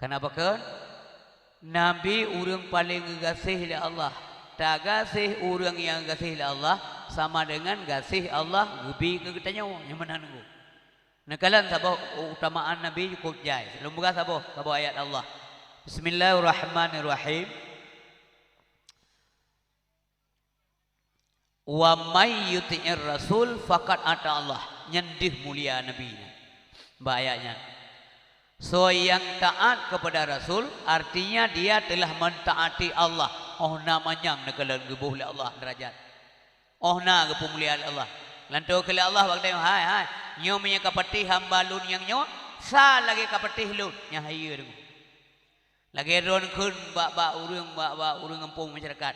Kenapa kan? Nabi orang paling gasih oleh Allah. Tak gasih orang yang gasih oleh Allah sama dengan gasih Allah lebih ke kita nyawa yang mana nunggu. Nakalan sabah utamaan Nabi cukup jai. Sebelum buka sabah ayat Allah. Bismillahirrahmanirrahim. Wa may yuti'ir rasul faqad ata Allah. Nyendih mulia Nabi. Mbak ayatnya. So yang taat kepada Rasul artinya dia telah mentaati Allah. Oh namanya nakalan gebuh oleh Allah derajat. Oh na gebuh mulia Allah. Lantu kali Allah waktu hai nyo punya kapatih hamba lun yang nyo sa lagi kapatih lun nya hayu dengu. Lagi ron kun bak urang kampung masyarakat.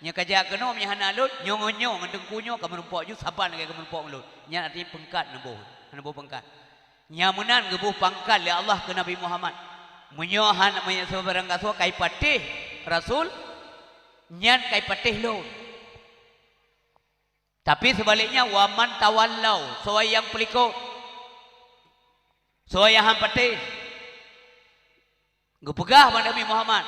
Nya kaja keno nya hana lun nyo ngandeng kunyo ka menumpok ju saban lagi ka menumpok lun. Nya artinya pengkat nabo pengkat. Nyamunan gebuh pangkal ya Allah ke Nabi Muhammad. Menyohan sebarang kaso kai patih Rasul nyan kai patih lun. Tapi sebaliknya waman tawallau soai yang pelikut. Soai yang patih. Gepegah pada Nabi Muhammad.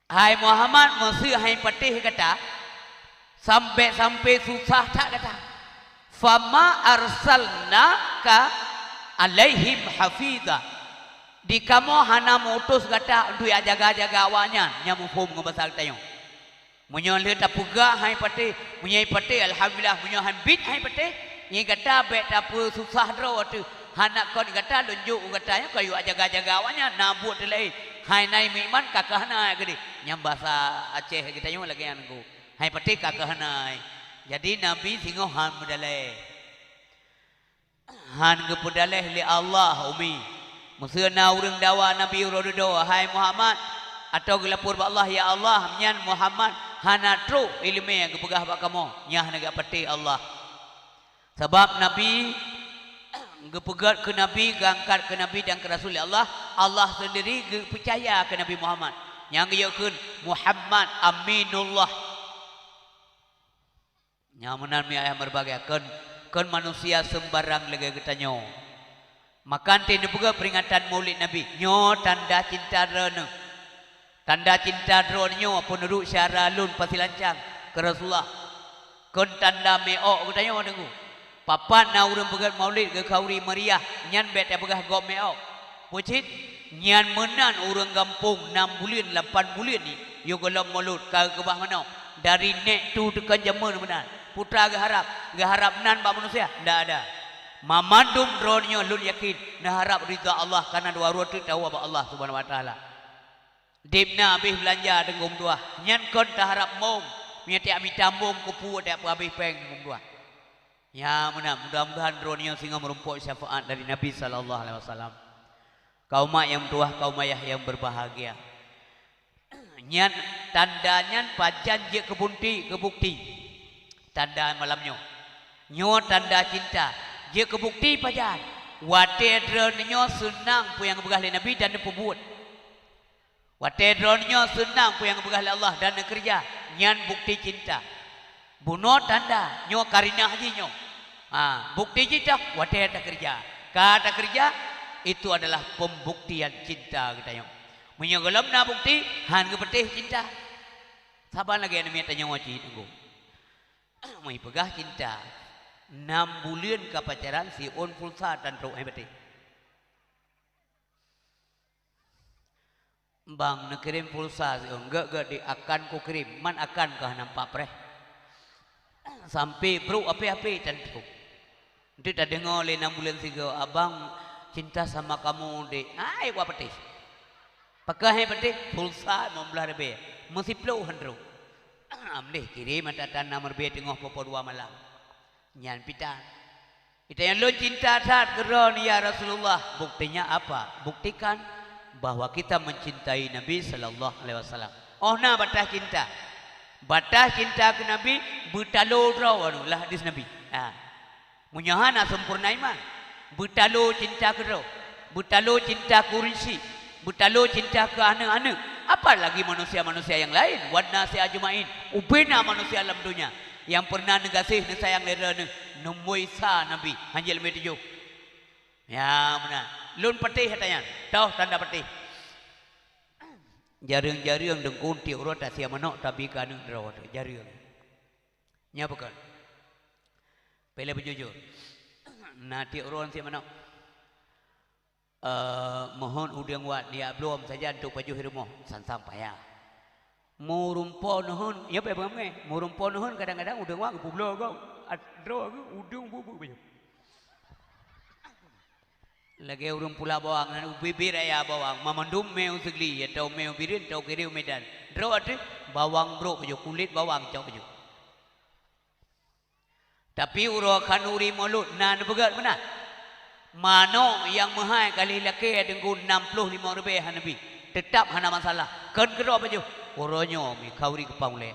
Hai Muhammad mesti hai patih kata sampai susah tak kata. Fama arsalnaka alaihim hafiza. Di kamu hana mutus kata untuk jaga-jaga awaknya nyamu pun ngebasal tayo. Munyo le tapuga hai pate, munyai pate alhamdulillah munyo han bit hai pate. Ni kata bet tapu susah dro tu. Hana kon kata lunjuk katanya kayu jaga-jaga awaknya nabut lain. Hai nai miman kakahna gede. Nyam bahasa Aceh kita nyu lagi anku. Hai pate kakahna. Jadi Nabi singo han mudaleh. Han kepudaleh li Allah umi. Musana urang dawa Nabi rododo hai Muhammad atau gelapur ba Allah ya Allah nyan Muhammad hanatru ilmu yang kepegah ba kamu nyah naga peti Allah. Sebab Nabi gepegat ke Nabi, gangkat ke Nabi dan ke Rasul Allah, Allah sendiri percaya ke Nabi Muhammad. Yang geukun Muhammad aminullah. Nyamunan mi ayah berbagai kan manusia sembarang lagi ketanyo. Makan tini juga peringatan Maulid Nabi. Nyo tanda cinta rene. Tanda cinta rene nyo penurut syara lun pasti lancang ke Rasulullah. Kan tanda meok ketanyo dengu. Papan na urang pegat Maulid ke kauri meriah nyan bet pegah go meok. Pucit nyan menan urang kampung 6 bulan 8 bulan ni yo golong Maulid ka kebah mana. Dari nek tu tekan jaman menan. Putra geharap nan ba manusia ndak ada. Mamadum dronyo lun yakin nah harap ridha Allah karena dua ruat tahu apa Allah Subhanahu wa taala. Dibna habis belanja dengum dua. Nyan kon tak harap mom. Miati ami tambung kupu ada habis peng dengum dua. Ya mudah-mudahan dronyo singa merumpuk syafaat dari Nabi sallallahu alaihi wasallam. Kaum mak yang tua, kaum ayah yang berbahagia. Nyan tandanya pajan je kebukti. Tanda malamnya nyo tanda cinta dia kebukti pajan wate dronyo senang pu yang begah Nabi dan pembuat wate dronyo senang pu yang begah Allah dan kerja nyan bukti cinta buno tanda nyo karina haji nyo bukti cinta wate tak kerja kata kerja itu adalah pembuktian cinta kita nyo munyo gelam na bukti han kepetih cinta sabar lagi anu mi tanya waci tunggu. Mai pegah cinta 6 bulan ke pacaran si on pulsa dan ro ai beti. Bang nak kirim pulsa si on gak di akan ku kirim man akan kah nampak preh. Sampai bro api-api tentu. Nanti tak dengar le 6 bulan sigo abang cinta sama kamu dek. Ai wa beti. Pakai ai beti pulsa 15 ribu. Mesti puluhan ro. Amdeh kirim atatan nomor B tengah popo 2 malam. Nyan pitan. Kita yang lo cinta saat geron ya Rasulullah. Buktinya apa? Buktikan bahwa kita mencintai Nabi sallallahu alaihi wasallam. Oh na batah cinta. Batah cinta ke Nabi betalo draw lah hadis Nabi. Munyahana sempurna iman. Betalo cinta ke draw. Betalo cinta ke rinsi. Betalo cinta ke anak-anak. Apalagi manusia-manusia yang lain. Wadnasi ajmain. Ubina manusia alam dunia. Yang pernah negasih sayang lera nemui sa Nabi. Hanjil metuju. Ya benar. lun petih katanya. Tahu tanda petih. Jaring-jaring dengkun tiuk rot sia manok tapi kanung drawat jaring. Nya bukan. Pele berjujur. Nah tiuk rot sia manok. Mohon udang wat dia belum saja untuk baju rumah sansang payah. Murumpo nuhun, ya apa bang? Murumpo nuhun kadang-kadang udang wat publo kau, adro udang bubu baju. Lagi urung pula bawang, bibir ayah bawang, mamandum meu segli, atau meu birin, atau kiri medan. Dro ada bawang bro baju kulit bawang cok baju. Tapi urokan uri mulut, nan begat mana? Mano yang mahal kali laki dengan 65 rupiah Nabi tetap hana masalah kan kerap baju oronyo mi kauri kepang le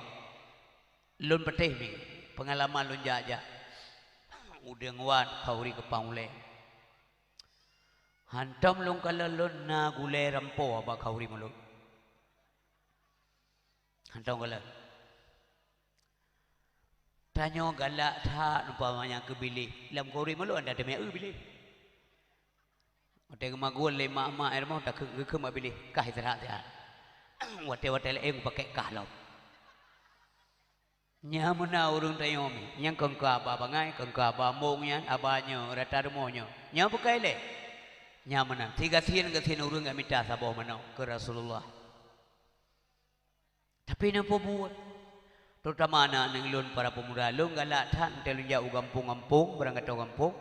lun petih mi pengalaman lun jaja udah nguat kauri kepang le hantam lun kala lun na gule rampo apa kauri mulut hantam kala tanyo galak tak umpamanya ke bilik lam kauri mulut anda demi bilik Wate magul le mak air mau tak ke mabili kah istirahat ya. Wate le eng pakai kah lo. Nya mana urung tayomi, yang kengka ba bangai, kengka ba mongnya, abanyo, rata rumonya. Nya pakai le. Nya mana? Tiga sin urung enggak minta sabo mana ke Rasulullah. Tapi nampu buat. Terutama anak nenglun para pemuda lung galak tan telun jauh kampung-kampung, berangkat ke kampung.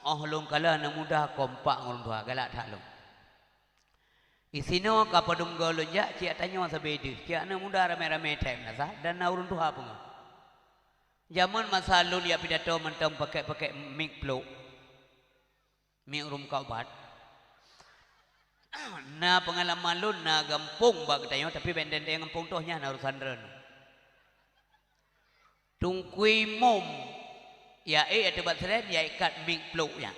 Oh long kala na mudah kompak ngulung tua galak tak long. Isino kapadung golon ja cia tanyo sabedi cia na mudah rame-rame time nasa dan na urun tua pun. Zaman masa lun ya pidato mentang pakai mic blow. Mic rum kau bat. Na pengalaman lun na gampung bag tanyo tapi benden dia gampung tohnya na urusan ren. Tungkui mom ya atau baterai ya ikat ming pluk ya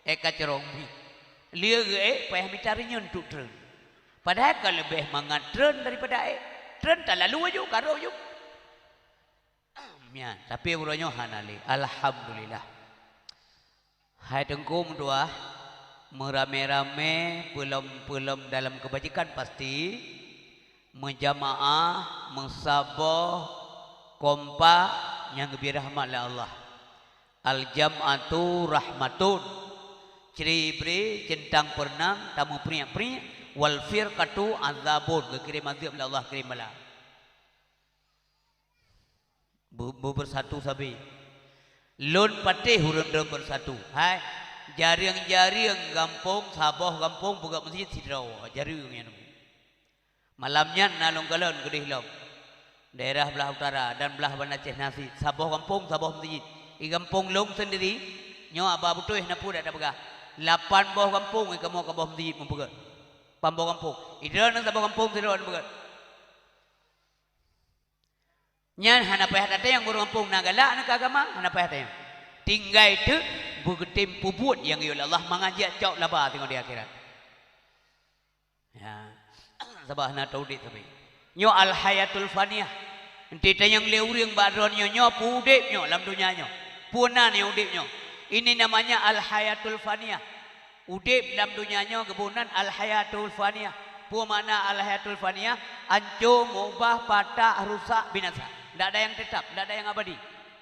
ikat cerong ming lia payah mencari untuk tren padahal kalau lebih mangat tren daripada tren tak lalu aja karo aja ya tapi uronyo hanali alhamdulillah hai tengkum dua merame-rame pelem dalam kebajikan pasti menjamaah mensaboh kompak yang lebih rahmat Allah. Al-jam'atu rahmatun ciri-ciri centang pernang tamu pria-pria wal firqatu azabun kirim azab Allah kirim bala bersatu sabi lun patih hurun bersatu hai jaring-jaring gampung saboh gampung buka masjid sidraw jaring yang malamnya nalung galon gede hilang daerah belah utara dan belah Banda Aceh nasi saboh gampung saboh masjid I kampung long sendiri nyo aba butuh na pura ada pegah 8 boh kampung I kamu ke boh masjid mempegat pambo kampung ida nang saboh kampung siron pegat nyan hana payah data yang guru kampung nagala nak agama hana payah data yang tinggal itu begetim puput yang oleh Allah mengajak cok laba tengok di akhirat ya sabah na taudit tapi nyo al hayatul faniyah enti tayang leuring badron nyo pudip nyo dalam dunia nyo punan yang udip nyo ini namanya al hayatul faniyah udip dalam dunia nyo kebunan al hayatul faniyah pu mana al hayatul faniyah ancur mubah patah rusak binasa tidak ada yang tetap tidak ada yang abadi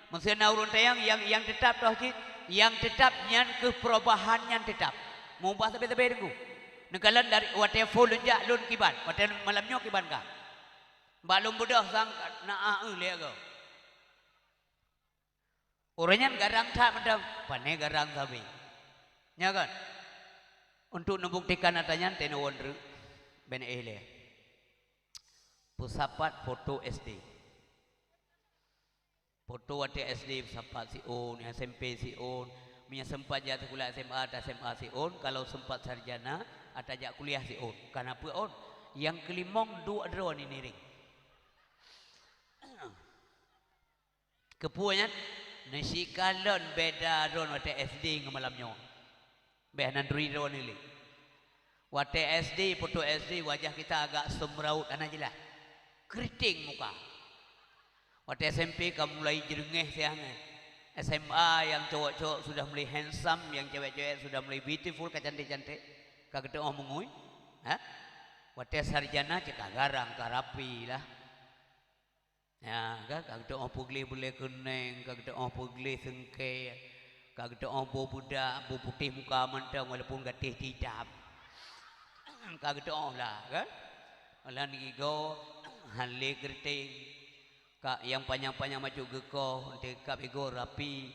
maksudnya naurun tayang yang tetap tauhid yang tetap nyan ke perubahan yang tetap mubah sampai tengku nekalan dari wate full lunjak lun kiban wate malam nyo kiban kah balum budak sang na lihat kau orangnya garang tak macam pane garang sabi nya kan untuk membuktikan adanya teno wonder ben ele pusapat foto SD foto wate SD pusapat si on SMP si on punya sempat jatuh kuliah SMA atau SMA si on kalau sempat sarjana atau jak kuliah si on kenapa on yang kelimong dua drone ini ring kepuanya nasi kalon beda ron wate SD ngemalamnya beh nanduri ron ini wate SD foto SD wajah kita agak semraut anak jelas keriting muka wate SMP kamu mulai jerengeh siangnya SMA yang cowok-cowok sudah mulai handsome, yang cewek-cewek sudah mulai beautiful, kecantik-cantik, kagak ada omongui, ha? Wate sarjana cek garang karapi lah. Ya, kagak ada pugli boleh kuning, kagak ada pugli sengke, kagak ada budak, putih muka mentang walaupun gatih tidak. Kagak ada lah, kan? Alah ni go hale kerting, kak yang panjang-panjang macam geko, dekap ego rapi,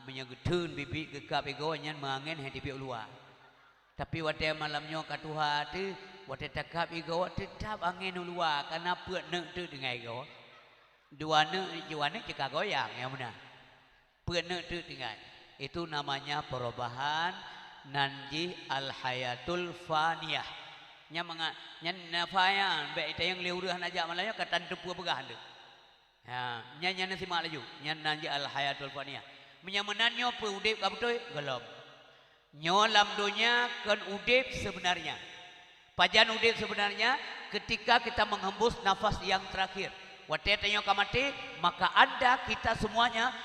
menyegedun bibi gekap ego nyan mangin hadi pi luar. Tapi wate malamnya katuha tu, wate takap ego tetap angin luar, karena puat nek tu dengan ego. Dua nek cekak goyang ya mana? Puat nek tu dengan. Itu namanya perubahan nanji al hayatul faniyah. Nya nafayan baik itu yang liurah najak malaya katan tepu begah ande. Ya, nya nasi mak laju, nya nanji al hayatul faniyah. Menyamanannya pe udip ka betul gelap. Nyo lam dunia kan udip sebenarnya. Pajan udip sebenarnya ketika kita menghembus nafas yang terakhir. Wate tanyo ka mati, maka Anda kita semuanya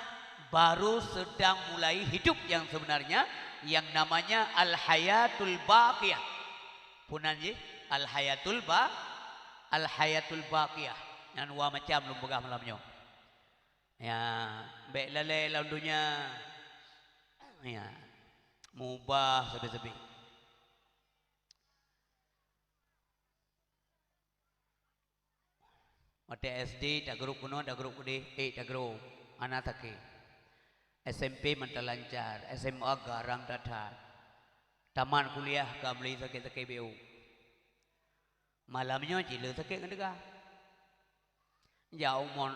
baru sedang mulai hidup yang sebenarnya yang namanya al hayatul baqiyah. Punanji al hayatul baqiyah. Yang dua macam lum begah malamnya. Ya, baik lalai lawan dunia. Ya, mubah sebi-sebi. Mati SD dak grup kuno, dak grup kude, dak grup anak take. SMP mental lancar, SMA garang datar. Taman kuliah ka beli sakit-sakit BU. Malamnya cila sakit ngedega. Jauh mon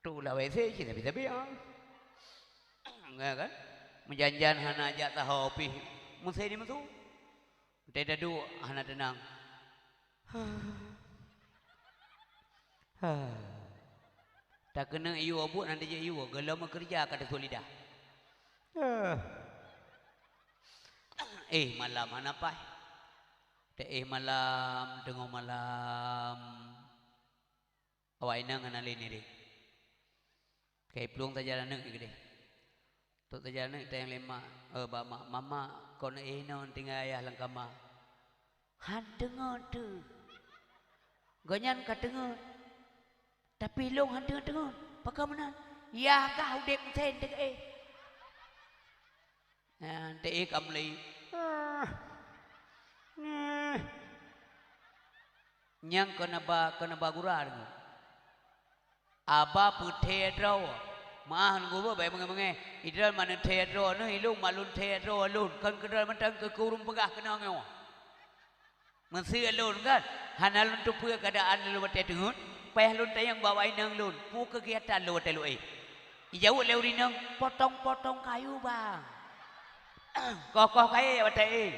tu lah WC cina bisa biar. Enggak kan? Menjanjian hana ajak tahu pi. Musai ni musuh. Tidak dadu hana tenang. Tak kena iu abu nanti je iu. Gelam kerja kada solidah. Malam mana pai? Malam tengok malam. Awak ina nganali ni dek. Kayak pelung tajaran nak gede. Tok tajaran nak tayang lema. Mama kau nak non tinggal ayah langkama. Han dengar tu. Ganyan kat dengar. Tapi long han dengar. Pakai mana? Ya kau dek sen dek Dek kamli. Nyang kena bagurar. Aba putih draw. Mahan gua baik mengenai. Idal mana teatro nu ilung malun teatro alun. Kan kedal mentang ke kurung pegah kena ngau. Mesti alun kan. Hanalun tu puya keadaan lu bete dengut. Payah lun tayang bawa inang lun. Pu kegiatan lu bete lu Ijau leu rinang potong-potong kayu bang. Kokoh kayu bete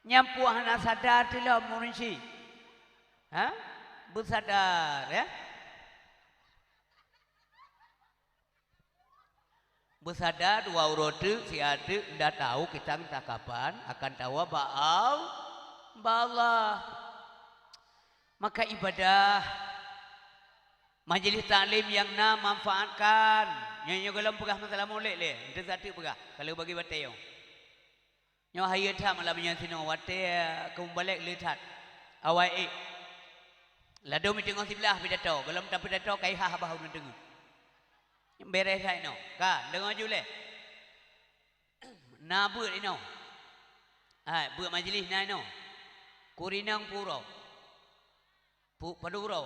Nyampu hana sadar tidak munisi. Bersadar ya. Bersadar dua urotu si adik dah tahu kita entah kapan akan tahu Allah. Maka ibadah majlis taklim yang manfaatkan. Nyanyi gelam pegah masalah molek le. Itu satu pegah. Kalau bagi bateo. Nyo hayat malam yang sino wate kembali lihat. Awai lado mi tengok sebelah pidato. Gelam tak pidato kai ha bahu dengar. Beres hai no. Ka dengar jule. Na buat ino. Buat majlis na ino. Kurinang puro. Paduro.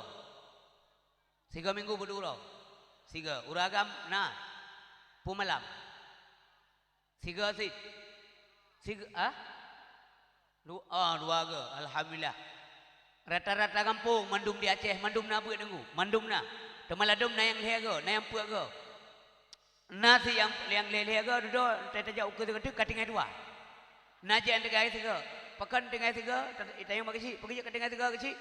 Siga minggu paduro. Siga uragam na. Pumalam. Siga sit. Siga dua ke. Alhamdulillah. Rata-rata kampung mandum di Aceh, mandum na buat dengu. Mandum na. Temaladum na yang leher na yang puak ke. Nasi yang leher ke duduk tak jauh ke katingai dua. Naji yang tegai tiga. Pakan tegai tiga, itayang makisi, pergi ke tegai tiga kecil.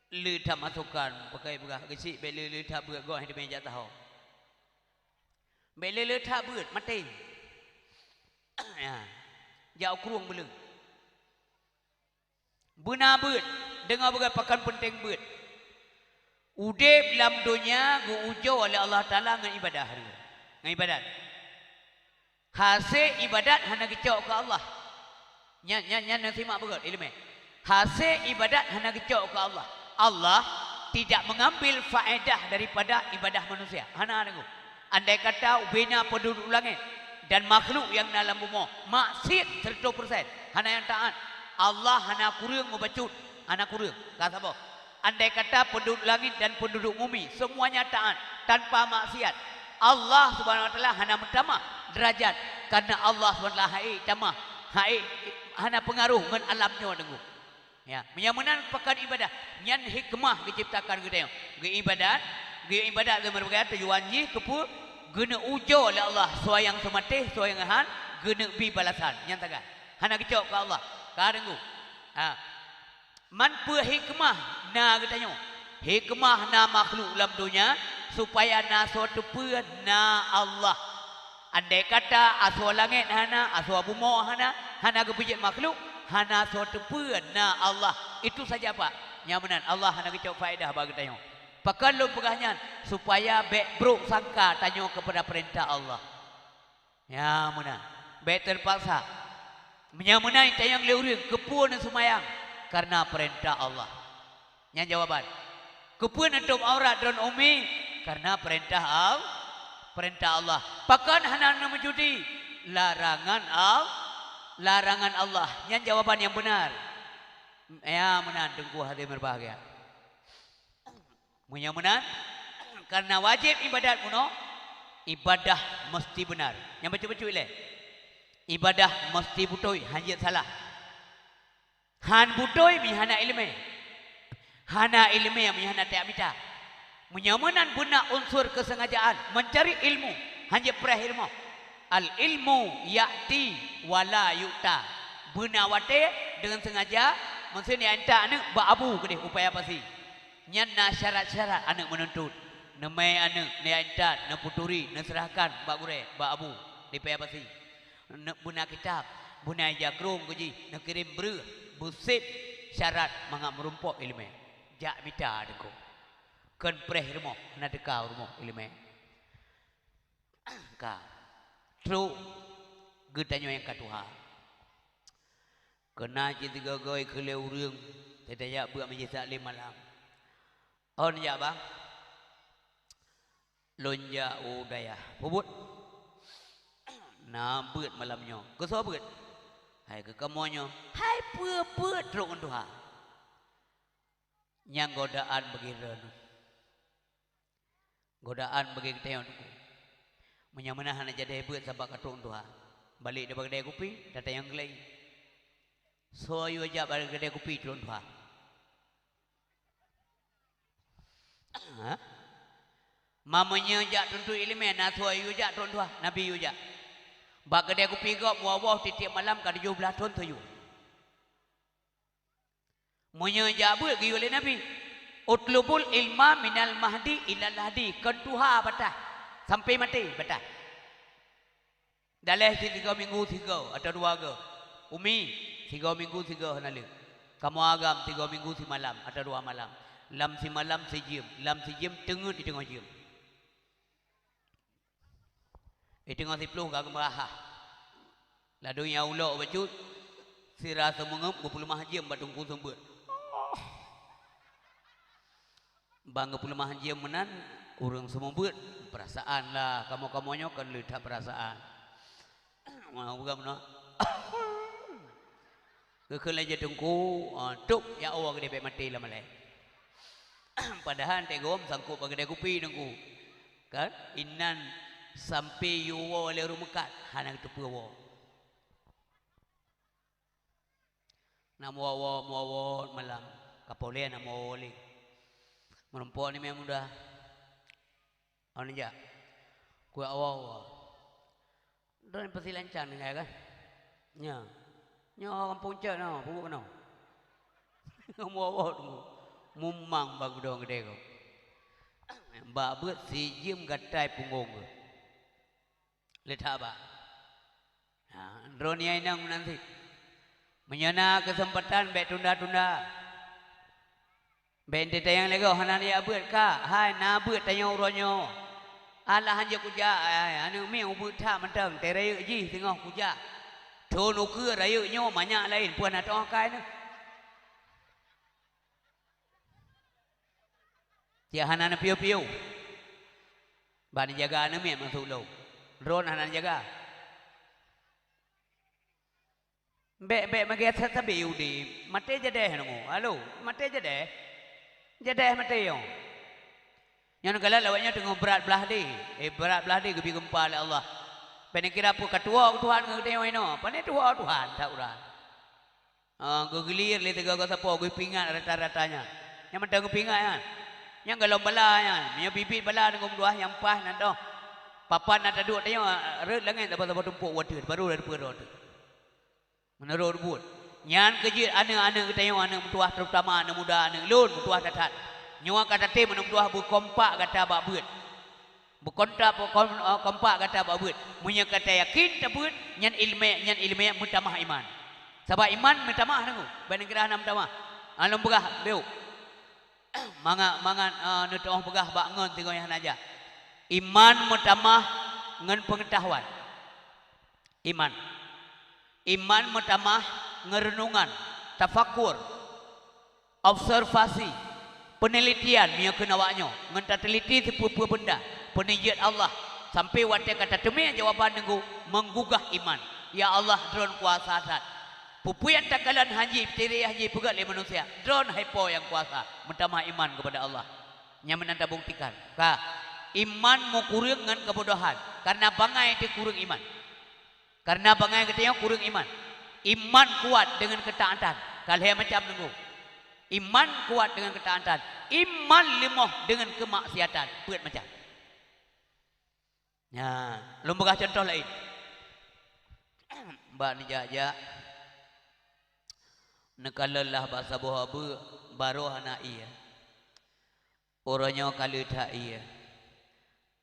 Lidah masukkan pakai begah kecil, beli lidah buat gua di meja tahu. Beli lidah buat mati. Jauh kurung belum. Benar buat, dengar begat pakan penting buat. Udip dalam dunia diujo oleh Allah Taala dengan ibadah. Dengan ibadat. Hasil ibadat hanya kecok ke Allah. Nya simak betul ilmu. Hasil ibadat hanya kecok ke Allah. Allah tidak mengambil faedah daripada ibadah manusia. Hana nengok. Andai kata ubina penduduk langit dan makhluk yang dalam bumi maksiat 100%. Hana yang taat. Allah hana kurang membacut. Hana kurang. Kata apa? Andai kata penduduk langit dan penduduk bumi semuanya taat tanpa maksiat. Allah Subhanahu wa taala hana mentamah derajat karena Allah Subhanahu wa taala hai tamah. Hai hana pengaruh dengan alamnya dengu. Ya, menyamanan pekan ibadah. Nyan hikmah diciptakan kita. Ge ibadat ge berbagai tujuan ji kepu guna ujo oleh Allah soyang sematih soyang han guna bi balasan. Nyan tagan. Hana kecok ke Allah. Ka dengu. Ha. Man pe hikmah na katanya. Hikmah na makhluk dalam dunia supaya na suatu pe na Allah. Andai kata asal langit hana, asal bumi hana kepijit makhluk, hana suatu pe na Allah. Itu saja Pak. Nyamanan Allah hana kecok faedah bagi tanya. Pakai lu pegahnya supaya baik bro sangka tanya kepada perintah Allah. Ya mana? Baik terpaksa. Menyamanan tayang leureung kepun semayang karena perintah Allah. Yang jawaban. Kepun untuk aurat dan umi karena perintah Allah. Pakan hana menjudi larangan Allah. Yang jawaban yang benar. Ya menan tengku hati berbahagia. Punya menan karena wajib ibadat muno ibadah mesti benar. Yang betul-betul le. Ibadah mesti butoi hanya salah. Han butoi mi hana ilmu. Hana ilmu yang mi hana tak mita. Menyamanan guna unsur kesengajaan mencari ilmu hanya perahirmo. Al ilmu ya'ti wala yu'ta. Buna wate dengan sengaja maksudnya anta anak baabu kedih upaya pasti. Nyana syarat-syarat anak menuntut. Namai anak ni anta na puturi na serahkan bak gure baabu di paya pasti. Nak buna kitab, buna jakrung kuji, nak kirim ber, busip syarat mangak merumpok ilmu. Jak mita deko. Kan prehirmo na dekau rumo ilmu. Ka. True. Getanyo yang katuha. Kena cinta goi kele urang. Tetaya buat menjadi salim malam. On ya bang. Lonja udaya. Pubut. Nah beut malamnya. Keso beut. Hai ke kamonyo. Hai beut teruk kan Tuhan. Yang godaan begitu. Godaan bagi kita yang menyamana hana jadi beut sabak katung Tuhan. Balik dia kedai kopi, datang yang lain. So you aja balik kedai kopi Tuhan. Mamanya jak tentu ilmu na so you jak Tuhan. Nabi you jak. Bak kedai kopi kau muawah tiap malam kada 17 tahun tu you. Monya jak beut gi oleh Nabi. Utlubul ilma minal mahdi ilal hadi. Kentuha batah. Sampai mati batah. Dalam 3 minggu 3 atau 2 ke. Umi 3 minggu 3 hanale. Kamu agam 3 minggu si malam atau 2 malam. Lam si malam si jam. Lam si jam tengah di tengah jam. Tengah si peluh kagak merahah. Lalu yang ulok bacut. Si rasa mengep 25 jam batungku sembut. Bang 25 jam menan. Orang semua buat perasaan lah. Kamu-kamunya kan lihat perasaan. Mau bukan mana? Kekal aja tunggu. Tuk ya Allah gede mati lah malai. Padahal tegom sangkup bagi dia kopi nunggu. Kan? Inan sampai yuwa oleh rumekat. Hana itu puawa. Namu wawa malam. Kapoleh namu wawali. Merempuan ni memang mudah. Awak ni je. Kuat awak. Dan pasti lancar ni kan? Nya. Nya orang punca no, pupuk no. Kamu awak tu. Mumang bagu dong gede ko. Mbak buat si jim gatai punggung ko. Lihat apa? Drone yang nanti. Menyana kesempatan baik tunda-tunda. Bente tayang lego hanan ya beut ka hai na beut tayang ronyo ala hanja kuja anu mi ubut tha menteng tere ji tengah kuja thonu ke rayu nyo banyak lain puan atau kai ne tia hanan piu-piu ban jaga anu mi masuk lo ron hanan jaga be mage thata biu di mate jade hanu halo mate jade mate yo yang kala lawaknya tengok berat belah di berat belah di gebi gempa oleh Allah pen kira pu ketua Tuhan ngeu ino pane tua Tuhan tak urang gegelir le tega ka sapo ge pingat rata-ratanya yang mentang pingat kan yang galom bala kan nya bibit bala dengan dua yang pas nan doh papan ada duk tanya reut lengan tak apa tumpuk water baru ada perut menurut buat nyan kejit anak-anak tanya anak mentuah terutama anak muda anak lun mentuah datat nyawa kata tim mentuah berkompak kata bak beut berkontak kompak kata bak beut munya kata yakin tabut nyan ilmu mutamah iman sebab iman mutamah nanggu ban kira nam mutamah alum begah beu mangan nutoh begah bak ngon tengok yang aja iman mutamah ngan pengetahuan iman mutamah ngerenungan tafakur observasi penelitian mia kenawaknya ngenta teliti sepupu benda penijat Allah sampai wate kata temi jawaban nenggu menggugah iman ya Allah drone kuasa sat pupuyan takalan haji tiri haji pegat le manusia drone hypo yang kuasa mentamah iman kepada Allah nya menanda buktikan ka iman mau kurang dengan kebodohan karena bangai itu kurang iman karena bangai katanya kurang iman kuat dengan ketaatan kalau macam nenggu iman kuat dengan ketaatan iman lemah dengan kemaksiatan buat macam ya lumbagah contoh lain mbak ni jaja nekalalah bahasa bohabu baru anak iya orangnya kali tak iya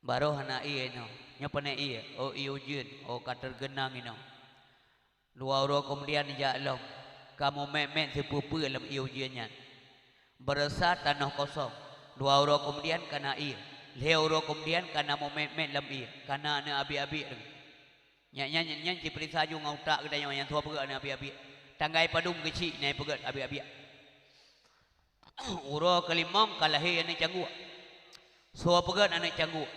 baru anak iya no nyapane iya oh iyo jin oh kater genang ino dua orang kemudian jalong kamu memek sepupu dalam iujiannya berasa tanah kosong dua orang kemudian karena iya leh orang kemudian karena mau memek dalam iya karena anak abi-abi nyanyi cipri saju ngautak kedai yang tua pegat anak abi-abi tanggai padum kecil naik pegat abi-abi uro kelimang kalahi anak canggu so pegat anak canggu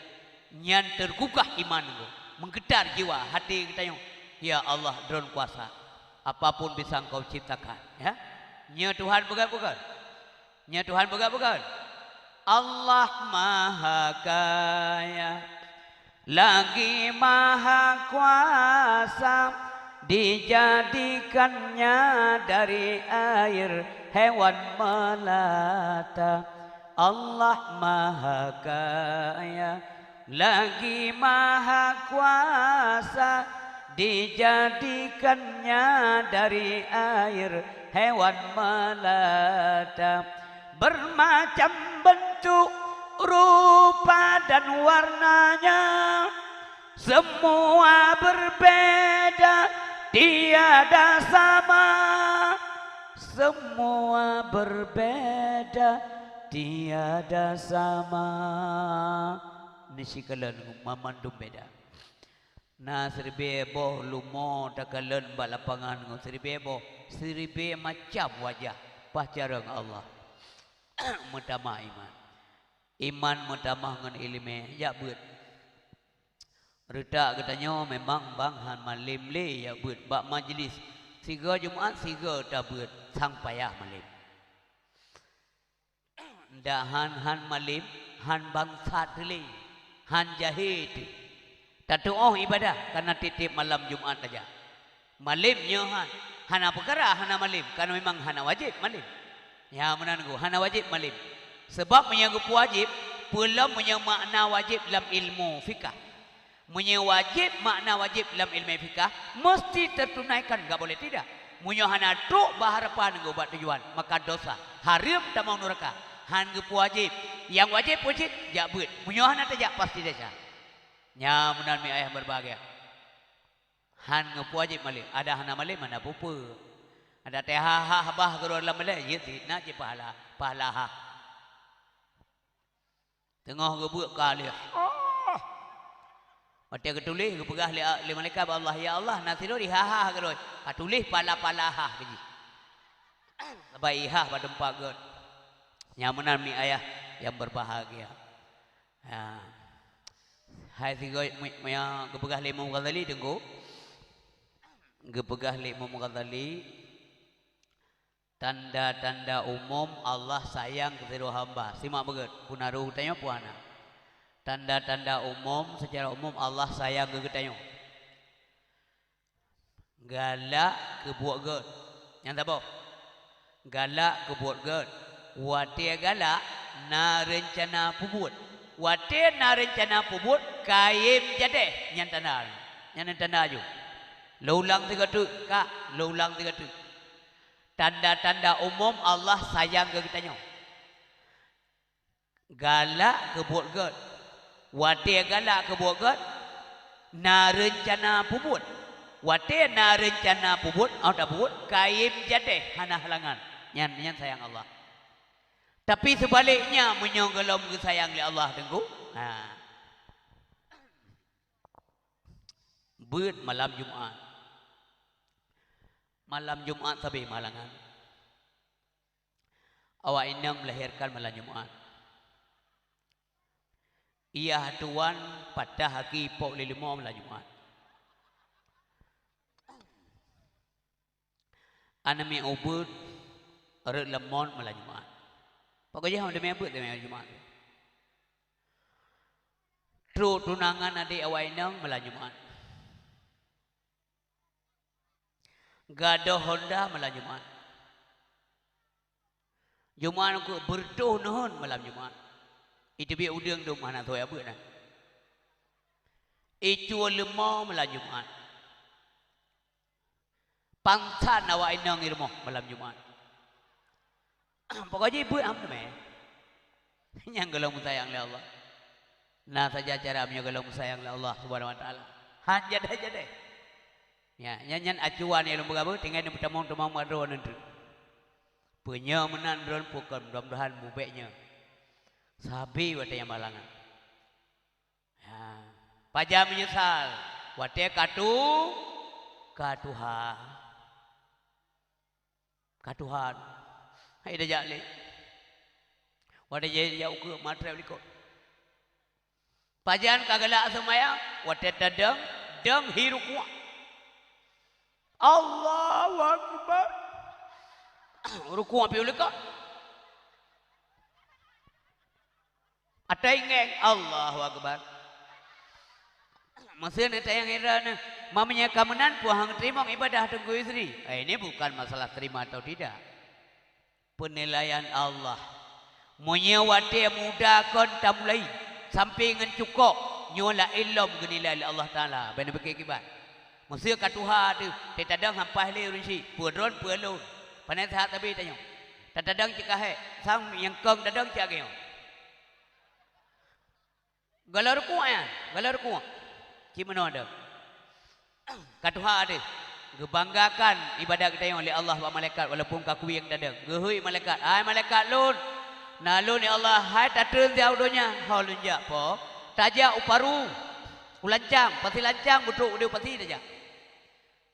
nyan tergugah iman menggetar jiwa hati kita yang ya Allah drone kuasa apapun bisa engkau ciptakan ya nya Tuhan bukan nya Tuhan bukan Allah maha kaya lagi maha kuasa dijadikannya dari air hewan melata Allah maha kaya lagi maha kuasa dijadikannya dari air hewan melata bermacam bentuk rupa dan warnanya semua berbeda tiada sama semua berbeda tiada sama nisikalan mamandum beda na seribe boh lumo takalan balapangan ngo seribe boh seribe macam wajah pacarang Allah mutamah iman mutamah ngan ilmu ya beut redak katanya memang banghan malim le ya beut bak majlis siga Jumaat siga ta beut sang payah malim dahan han malim han bangsat le han jahit tatu ibadah karena titip malam Jumat saja. Malimnya hana perkara hana malim karena memang hana wajib malim. Ya menanggu hana wajib malim. Sebab menyanggup wajib belum punya makna wajib dalam ilmu fikah. Punya wajib makna wajib dalam ilmu fikah mesti tertunaikan, enggak boleh tidak. Punya hana tuk berharapan nggo buat tujuan maka dosa. Haram tak mau neraka. Hanggup wajib. Yang wajib jak beut. Punya hana tajak pasti desa. Nya munan mi ayah berbahagia. Han ngewajib malim, ada hana malim mana pupu. Ada teh ha bah guru dalam malim, ye tidak je pahala ha. Tengah gebuk kali. Mati ke tulis ke pegah li malaikat Allah ya Allah nasiru di ha ke doi. Ha tulis pala-pala ha ke ji. Sampai ha pada empat god. Nyamanan mi ayah yang berbahagia. Ya. Hai tiga yang ke pegah li Imam Ghazali tengok. Ke pegah li Imam Ghazali tanda-tanda umum Allah sayang kepada hamba. Simak beget. Punaru tanya puana. Tanda-tanda umum secara umum Allah sayang ke tanya. Galak ke buat ged. Yang tak apa? Galak ke buat ged. Watir galak na rencana pubut. Watir na rencana pubut kaim jadeh. Yang tanda. Yang tanda aju. Laulang tiga tu kak. Laulang tiga tu. Tanda-tanda umum Allah sayang ke tanya. Galak ke buat ged. Watir galak ke buat ged. Na rencana pubut. Watir na rencana pubut. Atau tak pubut. Kaim jadeh. Hana halangan. Yang sayang Allah. Tapi sebaliknya. Menyonggelom ke sayang oleh Allah. Tengok. Beut malam Jumaat. Malam Jumaat tapi malangan. Awak inang melahirkan malam Jumaat. Ia tuan pada haki pok lilimo malam Jumaat. Anami ubud eret lemon malam Jumaat. Pokoknya demi abud demi Jumaat. Tru tunangan adik awak inang malam Jumaat. Gado Honda malam Jumaat. Jumaat aku berdoh nuhun malam Jumaat. Itu biar udang tu mana tu apa dah. Itu lemau malam Jumaat. Pangsan awak inang irmo malam Jumaat. Pokoknya ibu am tu meh. Yang gelong sayang le Allah. Nah saja cara punya gelong sayang le Allah Subhanahu Wa Taala. Hanya aja deh. Ya, nyanyian acuan yang berapa tinggal di pertemuan madro nanti. Punya menan drone pukul mudah-mudahan mubeknya. Sabi wate yang malangan. Ya, pajak menyesal. Wate katuha. Katuhan. Hai dah jale. Wate je jauh ke matre bliko. Pajan kagala semaya wate tadang dang hiru kuat. Allahu Akbar. Ruku api ulika. Atai ngeng Allahu Akbar. Masih nanti yang era mamanya kamenan puang terima ibadah tunggu istri. Ini bukan masalah terima atau tidak. Penilaian Allah. Menyewati muda kon tamulai sampai dengan cukup nyola ilmu genilai Allah Taala. Benar berkibat. Masih katuha tu, tetadang hampai le urisi, puron puelun. Panai sahat tapi tanya. Tetadang cikahe, sang yang kong tetadang cakeo. Galor kuat. Cimano ada. Katuha ada. Gebanggakan ibadah kita yang oleh Allah wa malaikat walaupun kaku yang dadang. Gehui malaikat, hai malaikat lun. Nalun ya Allah, hai tatun dia udonya. Haulun jak po. Tajak uparu. Ulancang, pasti lancang butuh dia pasti saja.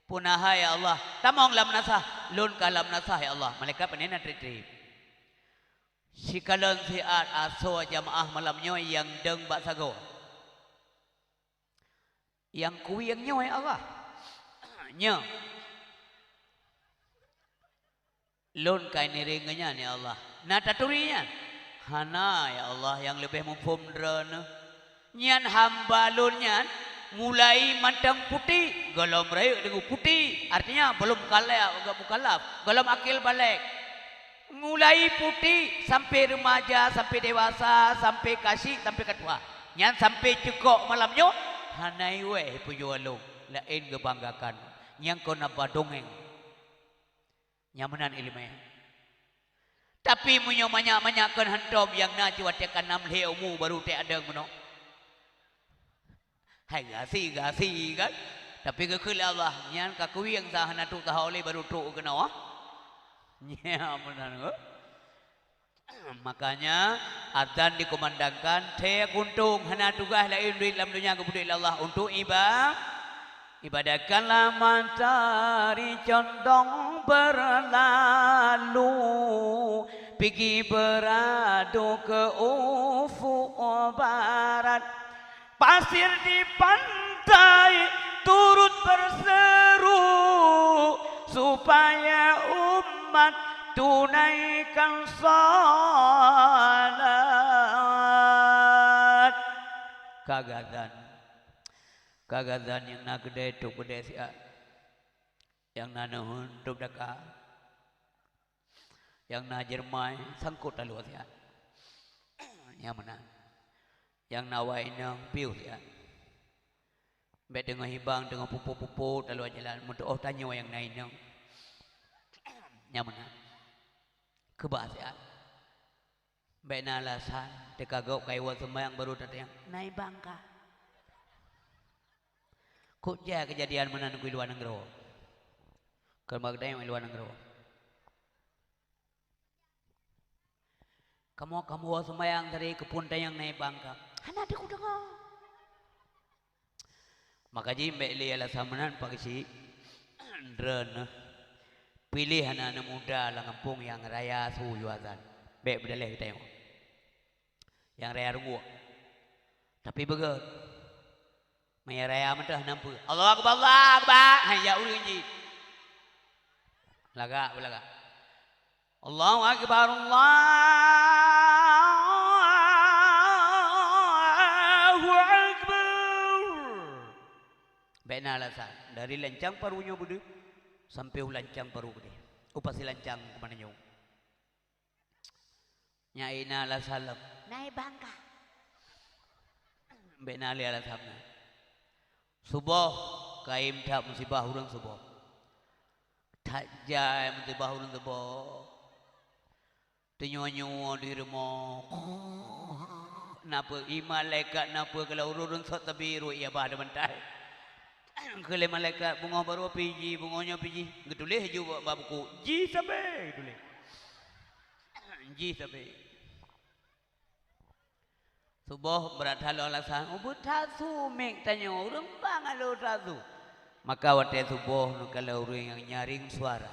Punah ya Allah, tamong lam nasah, lun kalam nasah ya Allah. Malaikat penena tri. Sikalon siat aso jamaah malamnya yang deng bak sago. Yang kuwi yang nyoy Allah. Nya. Lun kain niringnya ni Allah. Na taturinya. Hana ya Allah yang lebih mufumdran. Nyan hamba lunyan mulai matang putih, golom rayu dengan putih, artinya belum kalap, golom akil balik. Mulai putih sampai remaja, sampai dewasa, sampai kasih, sampai ketua. Nyan sampai cukup malamnya, hanai weh pujualung, lain kebanggakan. Yang kau napa dongeng, nyamanan ilmu. Tapi munyo banyak-banyakkan hentom yang nak cuatekan 6 leumu baru tak ada menok. Hai gasi kan. Tapi kekil Allah nyan kakui yang sahana tu tahu oleh baru tu kena wah. Nya menan. Makanya adzan dikumandangkan teh kuntung hana tugas lain duit dalam dunia kepada Allah untuk ibadahkanlah matahari condong berlalu pergi beradu ke ufuk barat pasir di pantai turut berseru supaya umat tunaikan salat kagadan yang nak gede tu gede sia yang na nuhun tu daka yang na jermai sangkut lalu sia yang mana yang nawai nang piu sia bet dengan hibang dengan pupu-pupu lalu jalan untuk tanya yang naik nang yang mana kebahagiaan bena alasan dekagau kaiwa sembahyang baru datang naik bangka kutja kejadian menan ku luar negeri kerbagda yang luar negeri kamu sembahyang dari kepun yang naik bangka hana aku dengar maka ji mbak li alasan menan pakai si drone pilih anak-anak muda lah kampung yang raya suhu azan. Baik berdalih kita tengok. Yang raya rungu. Tapi begitu. Maya raya mentah nampu. Allah Akbar, Allah Akbar. Hanya ulun ji. Laga. Allahu Akbar, Allahu Akbar. Baik na alasan. Dari lencang parunya budu. Sampai lancang baru gede. Upasi lancang kemana nyong. Nyai na ala salam. Naik bangka. Mbak na ala salam. Subuh. Kaim tak musibah urang subuh. Tak jai musibah urang subuh. Tenyo-nyo di rumah. Napa malaikat napa kalau urang sok tabiru ia bah ada mentai. Kalau malaikat bunga baru piji, bunganya piji. Getulih juga babuku. Ji sampai getulih. Ji sampai. Subuh berat halu alasan. Ubud tasu mek tanya orang bang halu tasu. Maka waktu subuh kalau orang yang nyaring suara,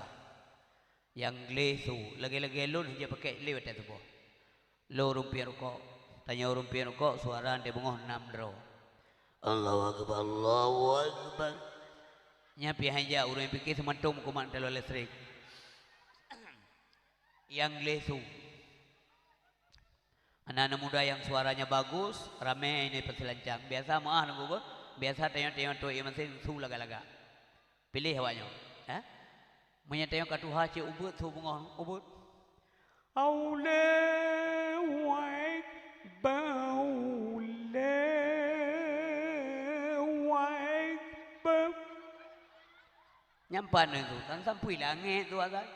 yang glesu, lagi-lagi lun hanya pakai lewat subuh. Lo rumpia rokok. Tanya rumpia rokok suara dia bunga 6 dro. Allahu Akbar, Allahu Akbar. Nyapi hanja urang pikir sementum kuman dalam listrik. Yang lesu. Anak-anak muda yang suaranya bagus, ramai ini persilancang. Biasa maah nunggu, biasa tengok-tengok tu yang masih su laga-laga. Pilih awaknya. Punya tengok katuha cik ubud su bunga ubud. Allahu Akbar. Nyampan itu, kan sampai langit tu azan.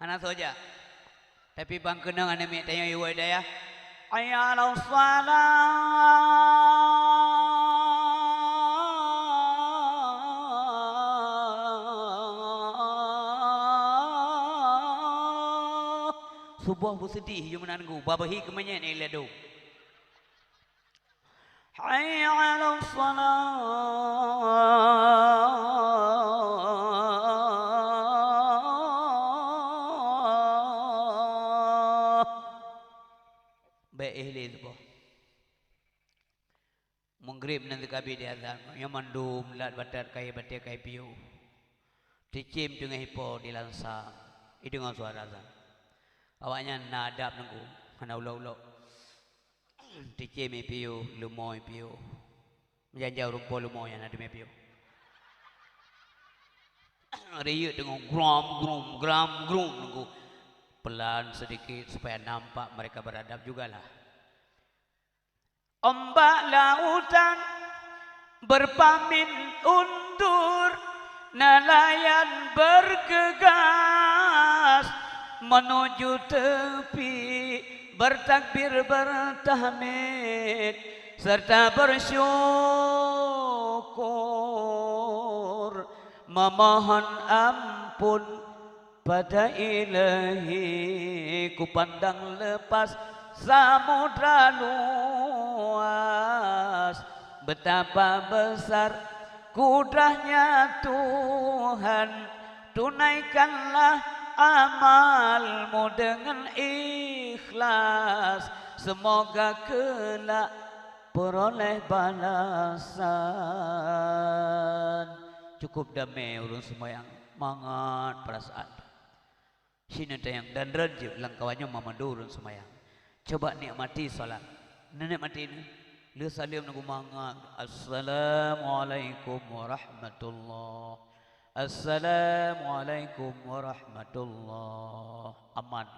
Anak saja. Tapi bang kenang ane mek tanya iwa daya. Ayala salat. Subuh bersedih je menanggu. Babahi kemenyan ni ledu. Ayala salat. Menggrip nanti kabi di azan. Yang mandum lat batat kai batia kai piu. Dicim dengan hipo di lansang. Itu dengan suara azan. Awaknya nadap nunggu. Hana ulau-ulau. Dicim piu, lumoy piu. Menjanjau rumput lumoy yang ada piu. Riuk dengan gram nunggu. Pelan sedikit supaya nampak mereka beradab jugalah. Ombak lautan berpamin undur, nelayan bergegas menuju tepi, bertakbir bertahmid serta bersyukur memohon ampun kepada ilahi ku pandang lepas samudra luas, betapa besar kudrahnya Tuhan, tunaikanlah amalmu dengan ikhlas, semoga kelak peroleh balasan. Cukup damai urun sembahyang, mangat perasaan. Sini tayang dan renjut langkawannya mamadu urun sembahyang. Coba nikmati salat. Nikmati ini. Lu salim nagu mangat. Assalamualaikum warahmatullahi. Assalamualaikum warahmatullahi. Aman.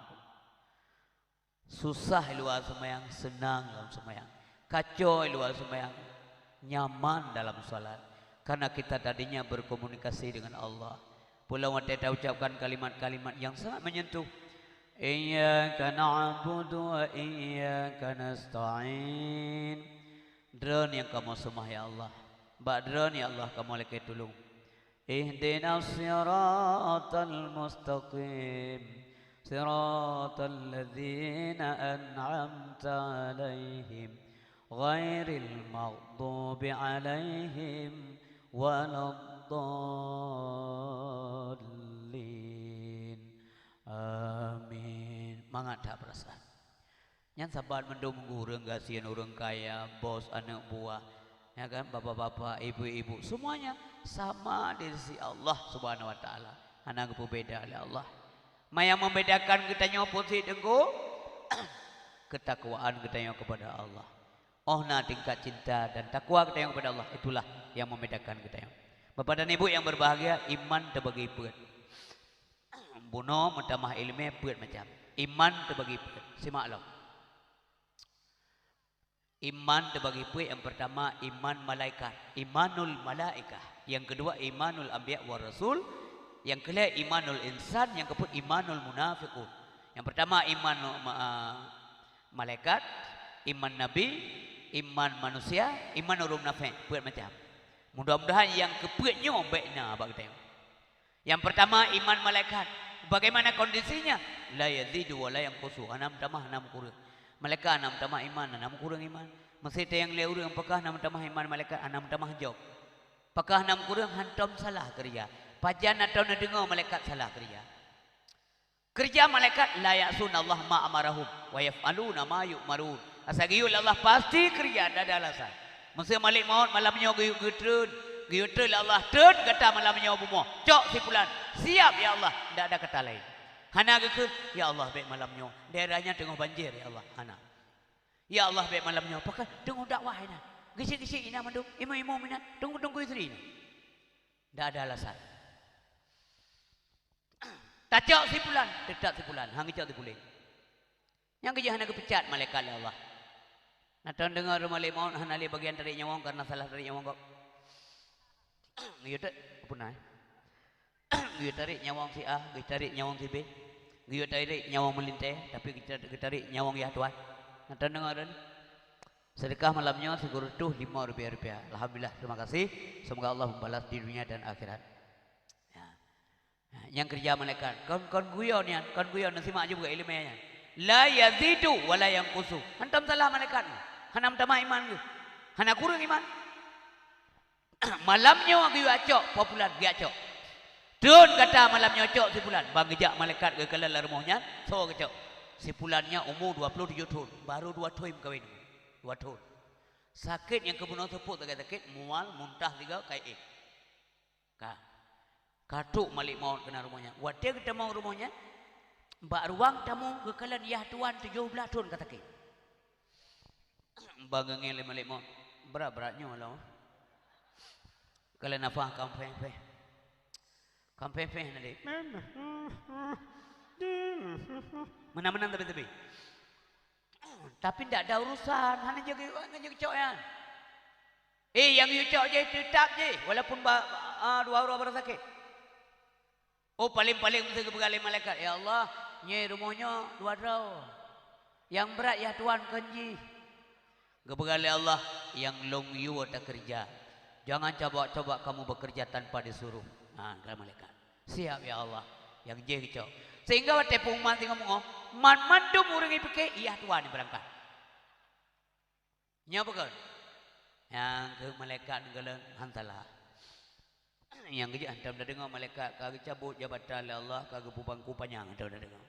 Susah luar sembahyang, senang dalam sembahyang. Kacau luar sembahyang, nyaman dalam salat. Karena kita tadinya berkomunikasi dengan Allah. Pulau kita ucapkan kalimat-kalimat yang sangat menyentuh. Iyyaka na'budu wa iyyaka nasta'in. Dron yang kamu sembah ya Allah. Mbak dron ya Allah kamu lagi tolong. Ihdinas siratal mustaqim. Siratal ladzina an'amta alaihim. Ghairil maghdubi alaihim waladdallin. Amin. Mangat tak perasaan. Yang sabar mendung urang gasian urang kaya, bos, anak buah, ya kan, bapak-bapak, ibu-ibu, semuanya sama di sisi Allah Subhanahu wa taala. Anak berbeda oleh Allah. Yang membedakan kita nyopot si dengku ketakwaan kita yang kepada Allah. Oh na tingkat cinta dan takwa kita yang kepada Allah, itulah yang membedakan kita yang. Bapak dan ibu yang berbahagia, iman terbagi peut. Buno mentamah ilmu peut macam. Iman terbagi peut. Simak lo. Iman terbagi peut, yang pertama iman malaikat, imanul malaikah. Yang kedua imanul anbiya wa rasul. Yang kedua imanul insan, yang keempat imanul munafiqun. Yang pertama iman malaikat, iman nabi, iman manusia, iman urum nafek, peut macam. Mudah-mudahan yang kepeutnya baiknya bagi kita. Yang pertama iman malaikat. Bagaimana kondisinya? La yazidu wa la yanqusu. Anam tambah anam kurang. Malaikat anam tambah iman, anam kurang iman. Mesti yang leu urang pakah anam tambah iman malaikat, anam tambah jauh. Pakah anam kurang hantam salah kerja. Pajan atau nak dengar malaikat salah kerja. Kerja malaikat la ya'sun Allah ma amarahum wa yaf'aluna ma yu'marun. Asal Allah pasti kerja ada alasan. Masa malik maut malamnya guyut-guyut Allah tun kata malamnya bumoh. Cok si pulan. Siap ya Allah, tidak ada kata lain. Hana ke ya Allah baik malamnya. Daerahnya tengah banjir ya Allah. Hana. Ya Allah baik malamnya. Pakai tengah dakwah ini. Gisi-gisi ini mandu. Imam-imam ini tunggu-tunggu istri ini. Tidak ada alasan. Tak cok si pulan, tetap si pulan. Hang cok si pulan. Yang kerja hana kepecat malaikat ya Allah. Natan dengar malik maut hana li bagian tarik nyawang karena salah tarik nyawang kau. Giyo tak apa nak? Giyo tarik nyawang si A, giyo tarik nyawang si B. Giyo tarik nyawang melinteh, tapi giyo tarik nyawang ya tuan. Natan dengar ni. Sedekah malamnya segur tuh Rp5. Alhamdulillah, terima kasih. Semoga Allah membalas di dunia dan akhirat. Ya. Yang kerja malaikat, kon guyon ni, kon guyon simak juga ilmunya. La yazidu wa la yanqusu. Hantam salah malaikat. Hanam tamah iman ke? Hana kurang iman. Malamnya giu acok popular gi acok. Tun kata malamnya acok si bulan. Bang gejak malaikat ke kelal rumahnya, so acok. Si bulannya umur 27 tahun, baru 2 tahun kahwin. 2 tahun. Sakit yang kebunuh tepuk sakit mual muntah juga kayak katuk malik maut kena rumahnya. Wadah kita mau rumahnya. Mbak ruang tamu kekalan ya tuan 17 tahun kata ke. Bagangnya malik maut. Berat-beratnya malah. Kalau nafah kampeng-peng. Kampeng-peng nanti. Menang-menang tapi. Tapi tidak ada urusan. Hanya jaga cok ya. Yang you cok je tetap je. Walaupun dua orang bersakit. Oh paling-paling mesti kebegali malaikat. Ya Allah, nye rumahnya 2 tahun. Yang berat ya Tuhan kenji. Kebegali Allah yang long you tak kerja. Jangan coba-coba kamu bekerja tanpa disuruh. Nah, malaikat. Siap ya Allah. yang je kecok. Sehingga wate pungman tinggal ngomong, man mandum urang ipike iya tuan berangkat. Nya bukan. Yang ke malaikat gelang hantalah. Yang kerja hantam dah dengar malaikat kagak cabut jabatan Allah kagak bangku panjang hantam dah dengar.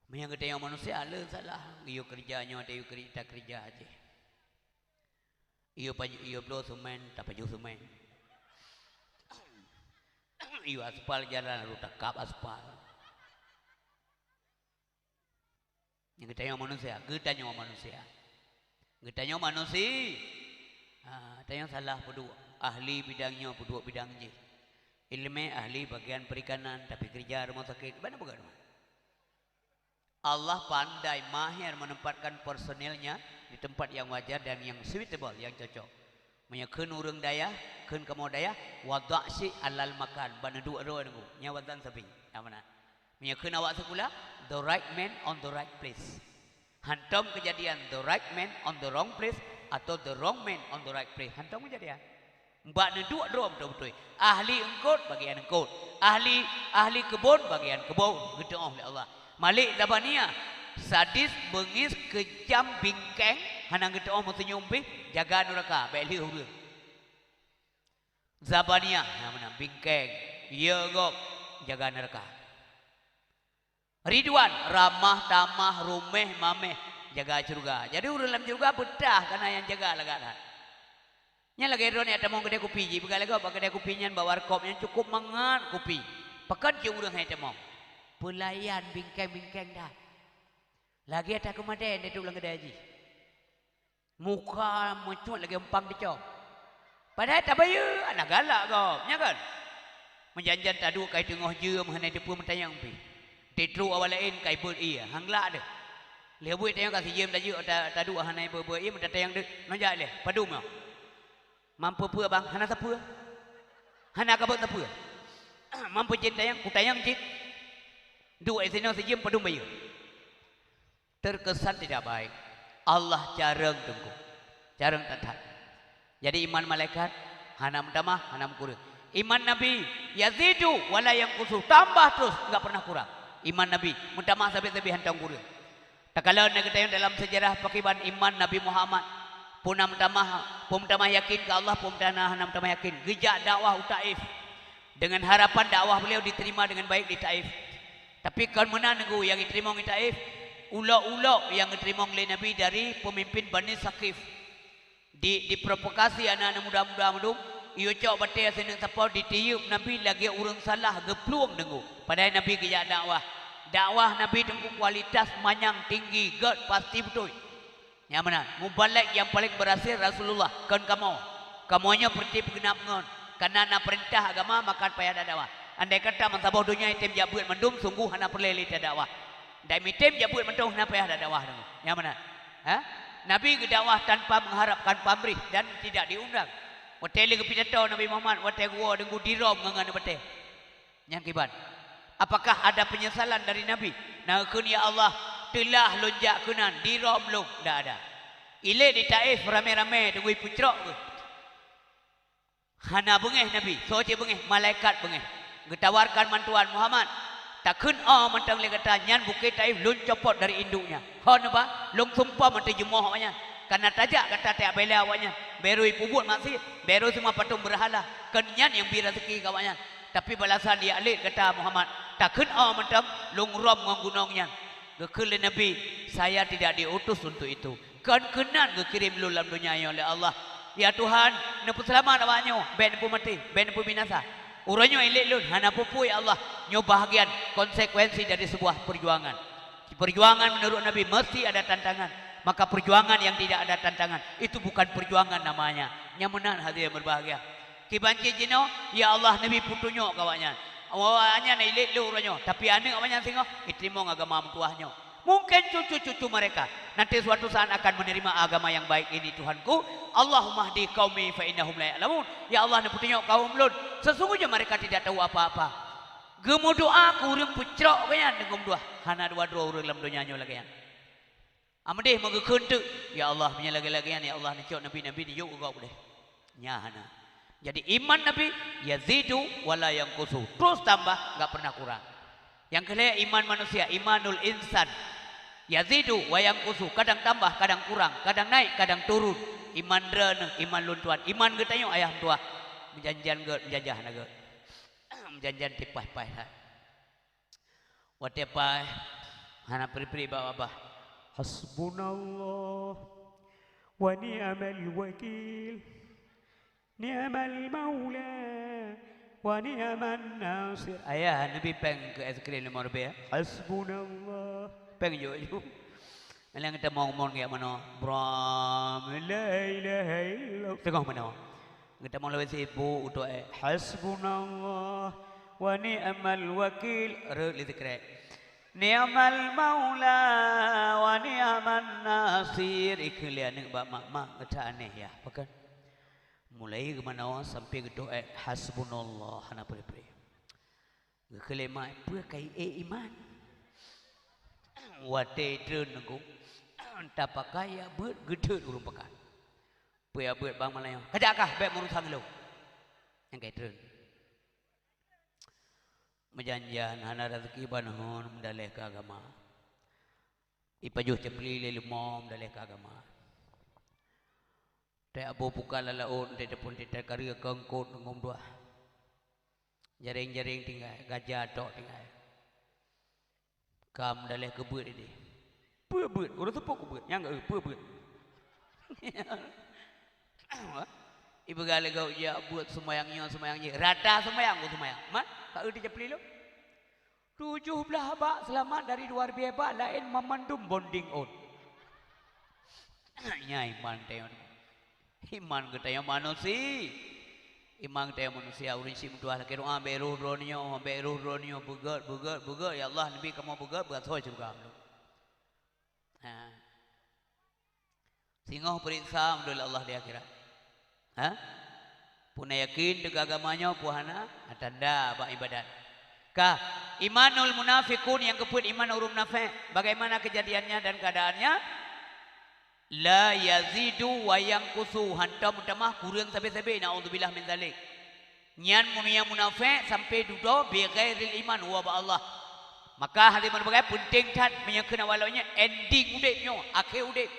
Yang kata yang manusia ala salah. Iyo kerjanya ada iyo kerja kerja aja. Iyo blow semen tak paju semen. Iyo aspal jalan lu takap aspal. Yang kita yang manusia, getanya manusia. Getanya manusia. Tanya salah berdua. Ahli bidangnya berdua bidang je. Ilmu ahli bagian perikanan tapi kerja rumah sakit. Mana bukan? Allah pandai mahir menempatkan personilnya di tempat yang wajar dan yang suitable, yang cocok. Menyakun urang daya, kun kamu daya, wadaksi alal makan. Bana dua nunggu. Nyawatan sapi. Yang mana? Menyakun awak sekolah, the right man on the right place. Hantam kejadian the right man on the wrong place atau the wrong man on the right place. Hantam kejadian. Mbak dua betul-betul. Ahli engkot bagian engkot. Ahli kebun bagian kebun. Gitu oleh Allah. Malik Zabania sadis bengis kejam bingkeng hanang gitu mesti nyumpi jaga neraka beli huru. Zabania namanya bingkeng iya gop jaga neraka. Ridwan ramah tamah rumeh mameh jaga surga. Jadi urang dalam surga betah karena yang jaga lagakan. Nya lagi drone ada mau gede kopi ji begal lagi gede kopinya bawa warkopnya cukup mangan kopi. Pekan je urang hai temong. Pelayan bingkeng-bingkeng dah. Lagi ada kemaden dia ulang kedai haji. Muka mencuat lagi empang dicok. Padahal tak bayar, anak galak kau, nya kan? Menjanjan tadu kai tengah je mengenai depu mentayang pi. Tetru awal lain kai ber iya, hanglak dah. Leh buat tayang kasih jem taju tadu hanai ber iya mentatayang dah. Nojak leh, padu mah. Mampu apa bang? Hana apa? Hana kabut apa? Mampu jen tayang, kutayang jen. Dua izinnya sejam padum bayu. Terkesan tidak baik. Allah jarang tunggu. Jarang tatat. Jadi iman malaikat hanam damah, hanam kurang. Iman Nabi yazidu wala yang kusuh. Tambah terus, enggak pernah kurang. Iman Nabi mutamah sampai hantam kurang. Tak kala negara dalam sejarah pakiban iman Nabi Muhammad. Punam tamah yakin ke Allah, hanam tamah yakin. Gejak dakwah Taif. Dengan harapan dakwah beliau diterima dengan baik di Taif. Tapi kan mana nunggu yang diterima di Taif, ulok-ulok yang diterima oleh Nabi dari pemimpin Bani Saqif. Diprovokasi anak-anak muda-muda mendung, iyo cok batai seneng sapau ditiup Nabi lagi urang salah gepluang nunggu. Padahal Nabi kerja dakwah. Dakwah Nabi tunggu kualitas manyang tinggi, god pasti betul. Yang mana? Mubalek yang paling berhasil Rasulullah. Kan kamunya seperti pengenap ngon. Karena nak perintah agama makan payah dakwah. Andai kata mentabah dunia item jabut mendum sungguh hana perleli dakwah. Dan item jabut mendum hana payah dakwah. Yang mana? Nabi ke dakwah tanpa mengharapkan pamrih dan tidak diundang. Hotel ke pidato Nabi Muhammad, hotel gua dengan dirom dengan hotel. Yang kiban. Apakah ada penyesalan dari Nabi? Nah, ya Allah telah lonjak kunan dirom lu, tidak ada. Ile di Taif ramai-ramai dengan pucrok tu. Hana bengeh Nabi, soce bengeh, malaikat bengeh. Getawarkan mantuan Muhammad. Takun mentang le kata nyan bukit Taif lun copot dari induknya. Hon apa? Lung sumpah mentang jemoh awaknya. Karena tajak kata tak bela awaknya. Berui pubut maksi, beru semua patung berhala. Kenyan yang bi rezeki kawaknya. Tapi balasan dia alik kata Muhammad. Takun mentang lung rom nggunongnya. Gekul Nabi, saya tidak diutus untuk itu. Kan kenan gekirim lu dalam dunia oleh Allah. Ya Tuhan, nepu selamat awaknya, ben nepu mati, ben nepu binasa. Urangnya ilik lun, hana pupu ya Allah. Nyo bahagian konsekuensi dari sebuah perjuangan. Perjuangan menurut Nabi mesti ada tantangan. Maka perjuangan yang tidak ada tantangan itu bukan perjuangan namanya. Nyamunan hati yang berbahagia. Kibanci jino, ya Allah Nabi putunyo kawannya. Awaknya na ilik lu urangnya, tapi ane awaknya singo itrimo agama mentuahnya. Mungkin cucu-cucu mereka nanti suatu saat akan menerima agama yang baik ini Tuhanku. Allahumma hdi qaumi fa innahum la ya'lamun. Ya Allah ne putunyo kaum lun. Sesungguhnya mereka tidak tahu apa-apa. Gemu doa kurang pucrok kan dengan doa. Hana dua-dua urang dalam dunia nyo lagi kan. Amdeh mengekun tu. Ya Allah punya lagi-lagi ya Allah ne cok nabi-nabi ni yuk kau boleh. Nya hana. Jadi iman Nabi yazidu wala yanqusu, terus tambah, enggak pernah kurang. Yang kedua iman manusia, imanul insan yazidu wa yanqusu, kadang tambah, kadang kurang, kadang naik, kadang turun. Iman rene, iman luntuan, iman getanyo ayah tua menjanjian ge menjajah naga. Menjanjian tipai-pai. Watepai hana pri-pri bawa hasbunallah wa ni'mal wakil. Ni'mal maula wa ni'man nasir. Ayah Nabi peng ke eskrim nomor B. Hasbunallah. Peng jo. Alang kita mau ngomong kayak mana? Bram la ilaha illallah. Tengok mana? Kita mau lebih sibuk untuk hasbunallah wa ni'mal wakil. Re litikre. Ni'mal maula wa ni'man nasir. Iklian ning bak mak ngata aneh ya. Pakan mulai ke mana sampai ke doa hasbunallah hana pre-pre. Kelima apa kai iman. Wate treun nangku. Entah pakai ya beut gede urung pakai. Puya beut bang Melayu. Kajakah baik urusan lu. Yang kai treun. Menjanjian hana rezeki banhon mendalih ke agama. Ipajuh cepli lelumom dalih ke agama. Teh abu buka lalaun teh pun teh karya kengkut ngom dua. Jaring-jaring tinggal, gajah tok tinggal. Kam dalih ke beut ini. Beut, urang tepuk beut, yang enggak beut. Ibu gale gau ya buat semayangnya. Rata semayang gua semayang. Man, ka euti cepli lu. 17 bak selamat dari luar biaba lain memandum bonding on. Nyai iman teh. Iman kita manusia. Iman kita manusia urang sim tuah laki doa beruh ronyo bugat ya Allah nabi kamu bugat hoi surga. Singoh periksa mendul Allah di akhirat. Puna yakin dengan agamanya puhana tanda bak ibadat. Imanul munafikun yang keput iman urung munafik. Bagaimana kejadiannya dan keadaannya? La yazidu wa yanqusu, hantam utamah kurang sampai naudzubillah min zalik. Nyan munia munafik sampai dudo bi ghairil iman wa ba Allah. Maka hal iman bagai penting tat menyekena walaunya ending udipnya, akhir udip.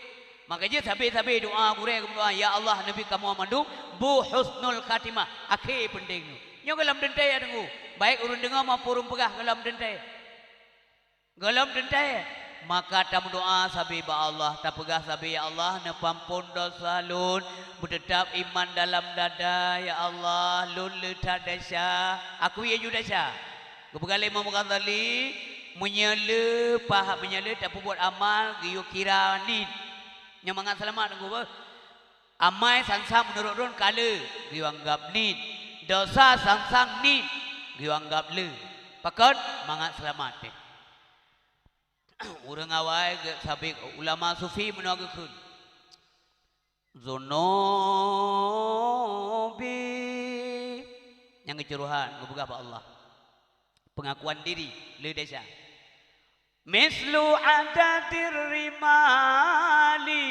Makanya sampai doa kurang doa ya Allah nabi kamu amandu bu husnul khatimah, akhir penting. Nyo galam dentai adengu. Baik urun dengar maupun urun pegah galam dentai. Galam dentai. Maka tamu doa sabi ba Allah tak pegah sabi ya Allah nepampun dosa lun bertetap iman dalam dada ya Allah lun letak dasya aku ya judasya kepegali Imam Ghazali menyele pahak menyele tak buat amal giyu kira ni nyamangan selamat nunggu amai sangsang menurut run kala giyu anggap ni dosa sangsang ni giyu anggap le pakon mangat selamat deh. Urang awai sabik ulama sufi menagakeun zunubi yang kecuruhan ngebuka apa Allah pengakuan diri le desa mislu adatir rimali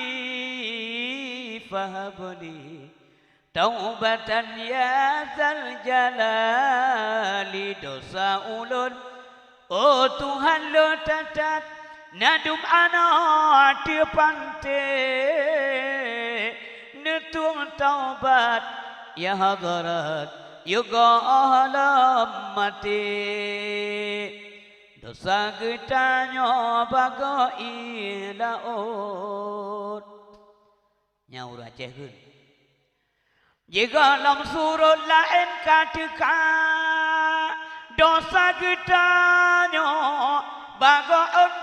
fahabli taubatan ya zal jalali dosa ulun oh Tuhan lo tatat nadum anak di pantai netung taubat ya hadarat juga alam mati dosa getanya baga ilaut nyaur acehkeun jika dalam surut lain katakan dosa getanya baga engkau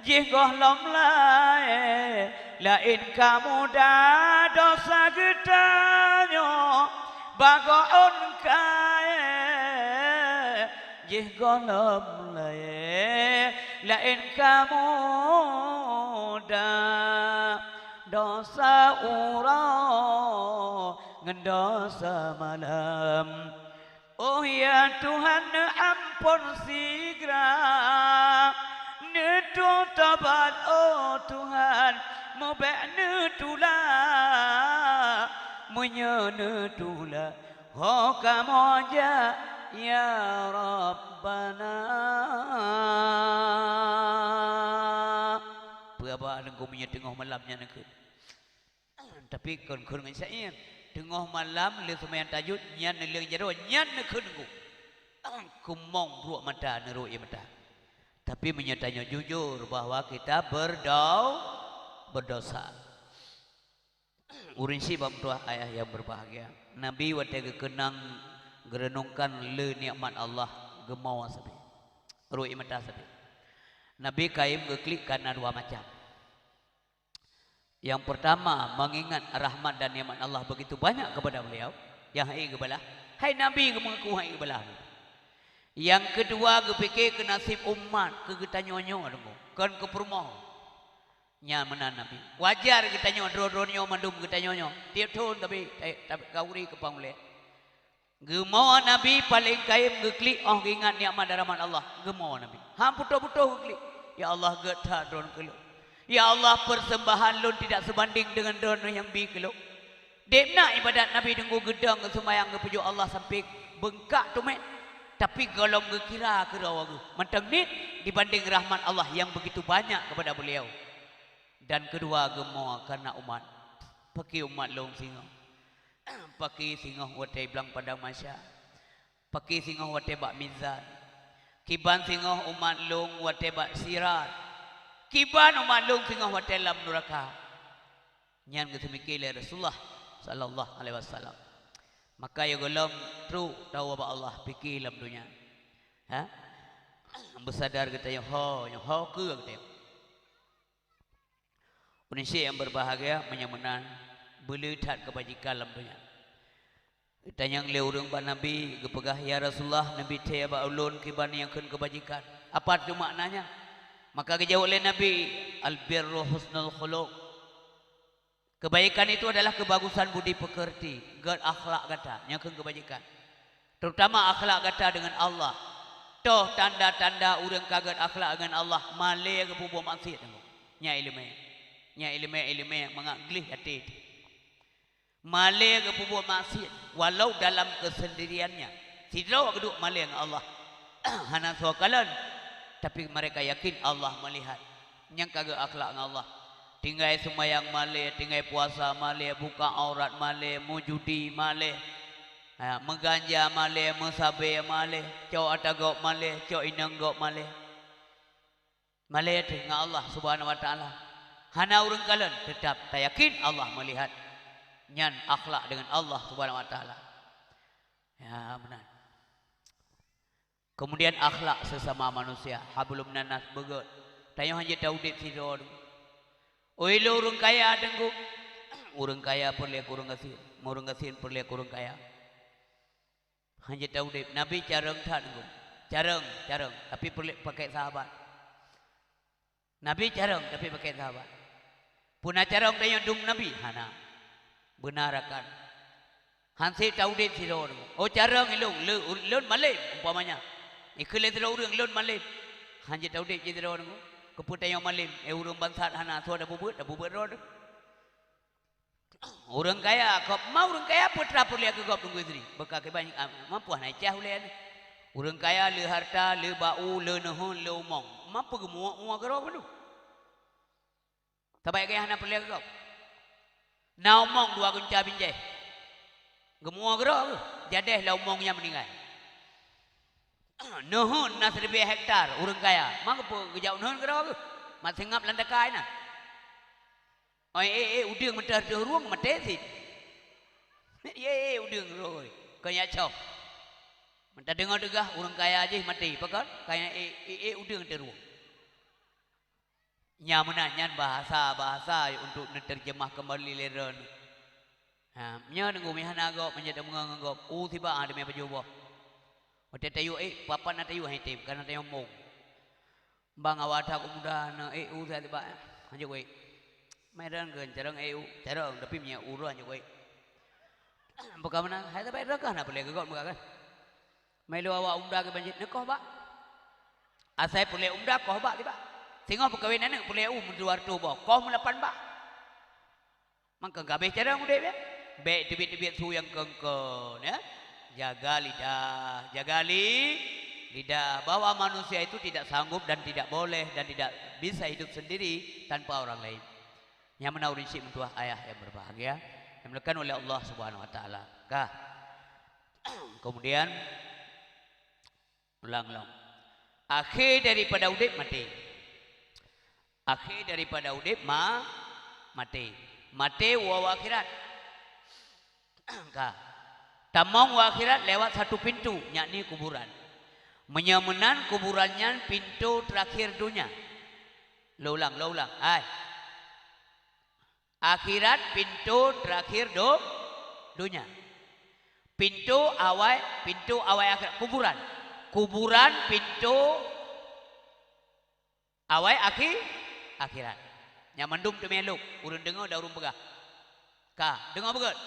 jika lam lain kamu dah dosa getanya baga engkau jika lam lain kamu dah dosa urang ngendosa malam. Oh ya Tuhan ampun segera netu tabat oh Tuhan mau bek netula mu menyana tula ho kamoja ya Rabbana berapa nengku punya tengah malamnya nengku tapi kon ngan saya tengah malam le semayan tajud nyan le jero nyan nengku nengku kumong ruak mata neru ya mata tapi menyatanya jujur bahwa kita berdosa urin si bang tua ayah yang berbahagia Nabi waktu kenang gerenungkan le nikmat Allah gemau sabi ruak ya mata sabi Nabi kaim ngeklik karena dua macam. Yang pertama mengingat rahmat dan nikmat Allah begitu banyak kepada beliau. Yang hai gebalah, hai Nabi mengaku hai gebalah. Yang kedua kepikir ke nasib umat ke kita nyonyo dengku. Kan ke permoh. Nya menan Nabi. Wajar kita nyonyo dro-dronyo mandum kita nyonyo. Tiap tahun tapi kauri ke pangule. Gemau Nabi paling kaim ngeklik oh ingat nikmat dan rahmat Allah. Gemau Nabi. Ham putuh-putuh ngeklik. Ya Allah geta dron kelo. Ya Allah persembahan lun tidak sebanding dengan dron yang bi kelo. Demna ibadat Nabi dengku gedang ke semayang ke pujuk Allah sampai bengkak tu mek. Tapi golong ke kira wagu. Macam ni dibanding rahmat Allah yang begitu banyak kepada beliau. Dan kedua gemau karena umat. Pakai umat long singo. Pakai singo watai belang pada masya. Pakai singo watai bak mizan. Kiban singoh umat long wate bak sirat. Kiban umat long singoh wate lam neraka. Nyan kesemiki le Rasulullah sallallahu alaihi wasallam. Maka ya golong tru tahu apa Allah fikir dalam dunia. Ha? Bersadar kita yang ho ke kita. Manusia yang berbahagia menyamanan belihat kebajikan dalam dunia. Tanyang le urang ba Nabi gepegah ya Rasulullah Nabi teh ba ulun kiban yang kebajikan. Apa tu maknanya? Maka dijawab oleh Nabi al-birru husnul khuluq. Kebaikan itu adalah kebagusan budi pekerti, gad akhlak kata yang kebajikan. Terutama akhlak kata dengan Allah. Toh tanda-tanda urang kaget akhlak dengan Allah male ke pubuh maksiat tengok. Nya ilmu mengaglih hati. Male ke pubuh maksiat walau dalam kesendiriannya. Tidak keduk male dengan Allah. Hana sokalan tapi mereka yakin Allah melihat. Yang kagak akhlak dengan Allah. Tinggal semayang male, tinggal puasa male, buka aurat male, mujudi male. Meganja male, mesabe male, cok atagok male, cok inanggok male. Male dengan Allah Subhanahu wa taala. Hana urang kalan tetap tak yakin Allah melihat. Nyan akhlak dengan Allah Subhanahu wa taala. Ya benar. Kemudian akhlak sesama manusia, hablum nanas begot. Tanya hanya daudit sidor. Oi lo urang kaya dengku. Urang kaya perle kurang kasih, urang kasih perle kurang kaya. Hanya daudit Nabi careng tak dengku. Careng, tapi perle pakai sahabat. Nabi careng tapi pakai sahabat. Puna careng tanya dung Nabi, hana. Benarkan hansi taudet sidor oh carang ilung leun malay umpamanya ikhle sidor urang leun malay hanji taudet sidor keputai yang malay urang bangsat hana so ada bubut rod urang kaya kop mau urang kaya putra pulia ke kop tunggu istri bekal ke banyak mampu hanai cah ulian urang kaya le harta le bau le nehon le umong mampu ke muak gerok bedu tabai kaya hana pulia ke kop na umong dua kunca binjai. Gemua gerok jadeh lah umongnya meninggal. Nuhun na 1000 hektar urang kaya. Mak apa gejau nuhun gerok. Mat singap landakai na. Oi udang mentar de ruang mate sit. Udang gerok. Kaya cok. Mentar dengar degah urang kaya aja mati pakar. Kaya udang de ruang. Nyamanannya bahasa untuk menerjemah kembali leren. Nya nunggu mihan agak menjadi menganggap tiba ada me pajubo. Ote tayu papa na tayu hai tim karena tayu mong. Bang awata ko muda na sa tiba. Anjo we. Medan gen jarang jarang tapi nya uru anjo we. Buka mana hai tapi rekah na boleh gagak muka kan. Melo awak umda ke banjit nekoh ba. Asai boleh umda koh ba tiba. Tengok perkahwinan ni boleh menjual tu bah. Kau melapan bah. Mangka gabe cara muda be. Baik debit-debit su yang kengkon ya. Jaga lidah. Bahwa manusia itu tidak sanggup dan tidak boleh dan tidak bisa hidup sendiri tanpa orang lain. Yang menauri si mentua ayah yang berbahagia yang dimuliakan oleh Allah Subhanahu wa taala. Kemudian ulang. Akhir daripada udip mati. Akhir daripada udip mati. Mati wa akhirat. Tamang wa akhirat lewat satu pintu, yakni kuburan. Menyamenan kuburannya pintu terakhir dunia. Lo ulang. Akhirat pintu terakhir dunia. Pintu awal akhirat kuburan. Kuburan pintu awal akhirat. Yang mendum tu meluk, urun dengar dah urun pegah. Dengar betul?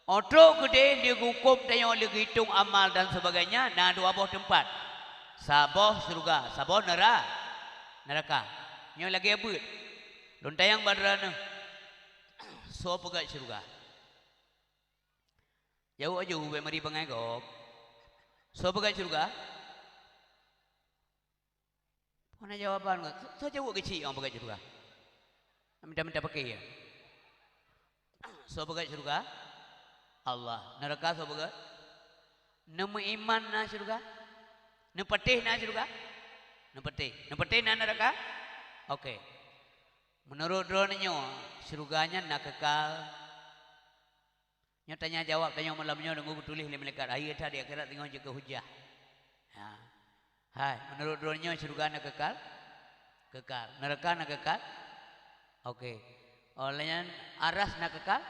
Otro gede dia hukum tanya dia hitung amal dan sebagainya. Nah dua buah tempat. Sabah surga, sabah neraka. Nyo lagi abut. Lontayang badrana. So pegat surga. Jauh aja ube mari bangai gok. So pegat surga. Mana jawaban gak? So jauh kecil orang pegat surga. Minta pakai ya. So pegat surga. Allah. Neraka so pegat. Nama iman na surga. Nepetih na surga. Nepetih na neraka. Okey. Menurut dronnya surganya nak kekal. Nyo tanya jawab tanya malamnya dengan tulis oleh malaikat. Hari tadi akhirat tengok jaga hujah. Hai, menurut dronnya surga nak kekal. Neraka nak kekal. Okey. Olehnya aras nak kekal.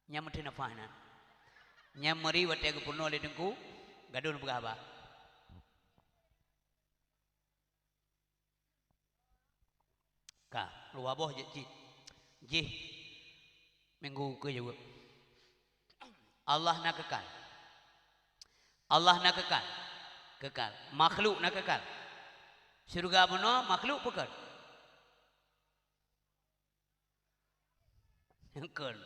Nyamati nafana. Nyamari wate ke puno oleh dengku. Gadun berapa? Luar boh je minggu ke juga. Allah nak kekal. Makhluk nak kekal. Surga puno makhluk pekal. Engkau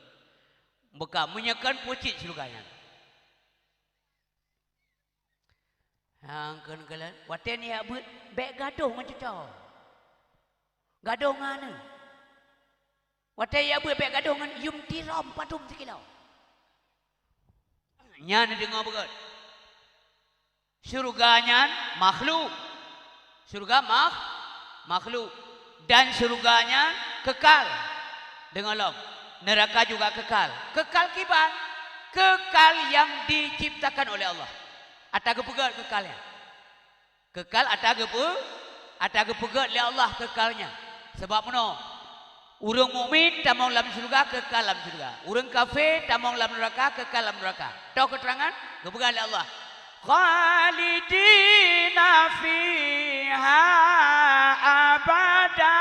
bukan menyakan pucit surganya. Engkau kalian. Wate ni abut baik gaduh macam tu. Gaduh ngana. Wate ya abut baik gaduh ngan yum tiram patum sekilau. Nyan dengar begat. Surganya makhluk. Surga makhluk dan surganya kekal. Dengar long. Neraka juga kekal. Kekal kiban. Kekal yang diciptakan oleh Allah. Ataga pegat kekalnya. Kekal ataga pegat oleh Allah kekalnya. Sebab mana? Urang mukmin tamang dalam surga kekal dalam surga. Urang kafir tamang dalam neraka kekal dalam neraka. Tahu keterangan? Kepegat oleh Allah. Khalidina fiha abada.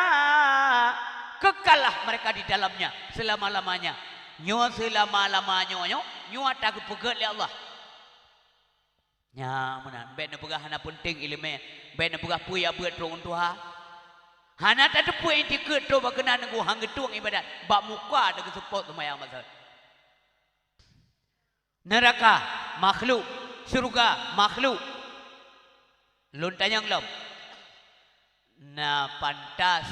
Kekallah mereka di dalamnya selama-lamanya. Nyo selama-lamanya nyo tak pegat oleh Allah. Nya mana bet na pegah hana penting ilmu. Bet na pegah puya buat rong tuha. Hana tak ada puya intiket tu bakena nunggu hang getung ibadat. Bak muka dengan support semayang masa. Neraka makhluk, surga makhluk. Lun tanyang lom. Na pantas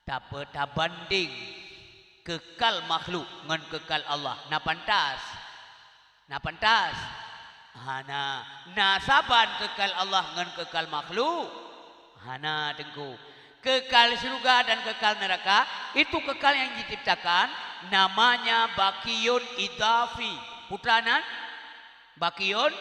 tak banding kekal makhluk dengan kekal Allah. Na pantas. Hana nasaban kekal Allah dengan kekal makhluk. Hana tengku. Kekal surga dan kekal neraka itu kekal yang diciptakan namanya bakiyun idafi. Putranan bakiyun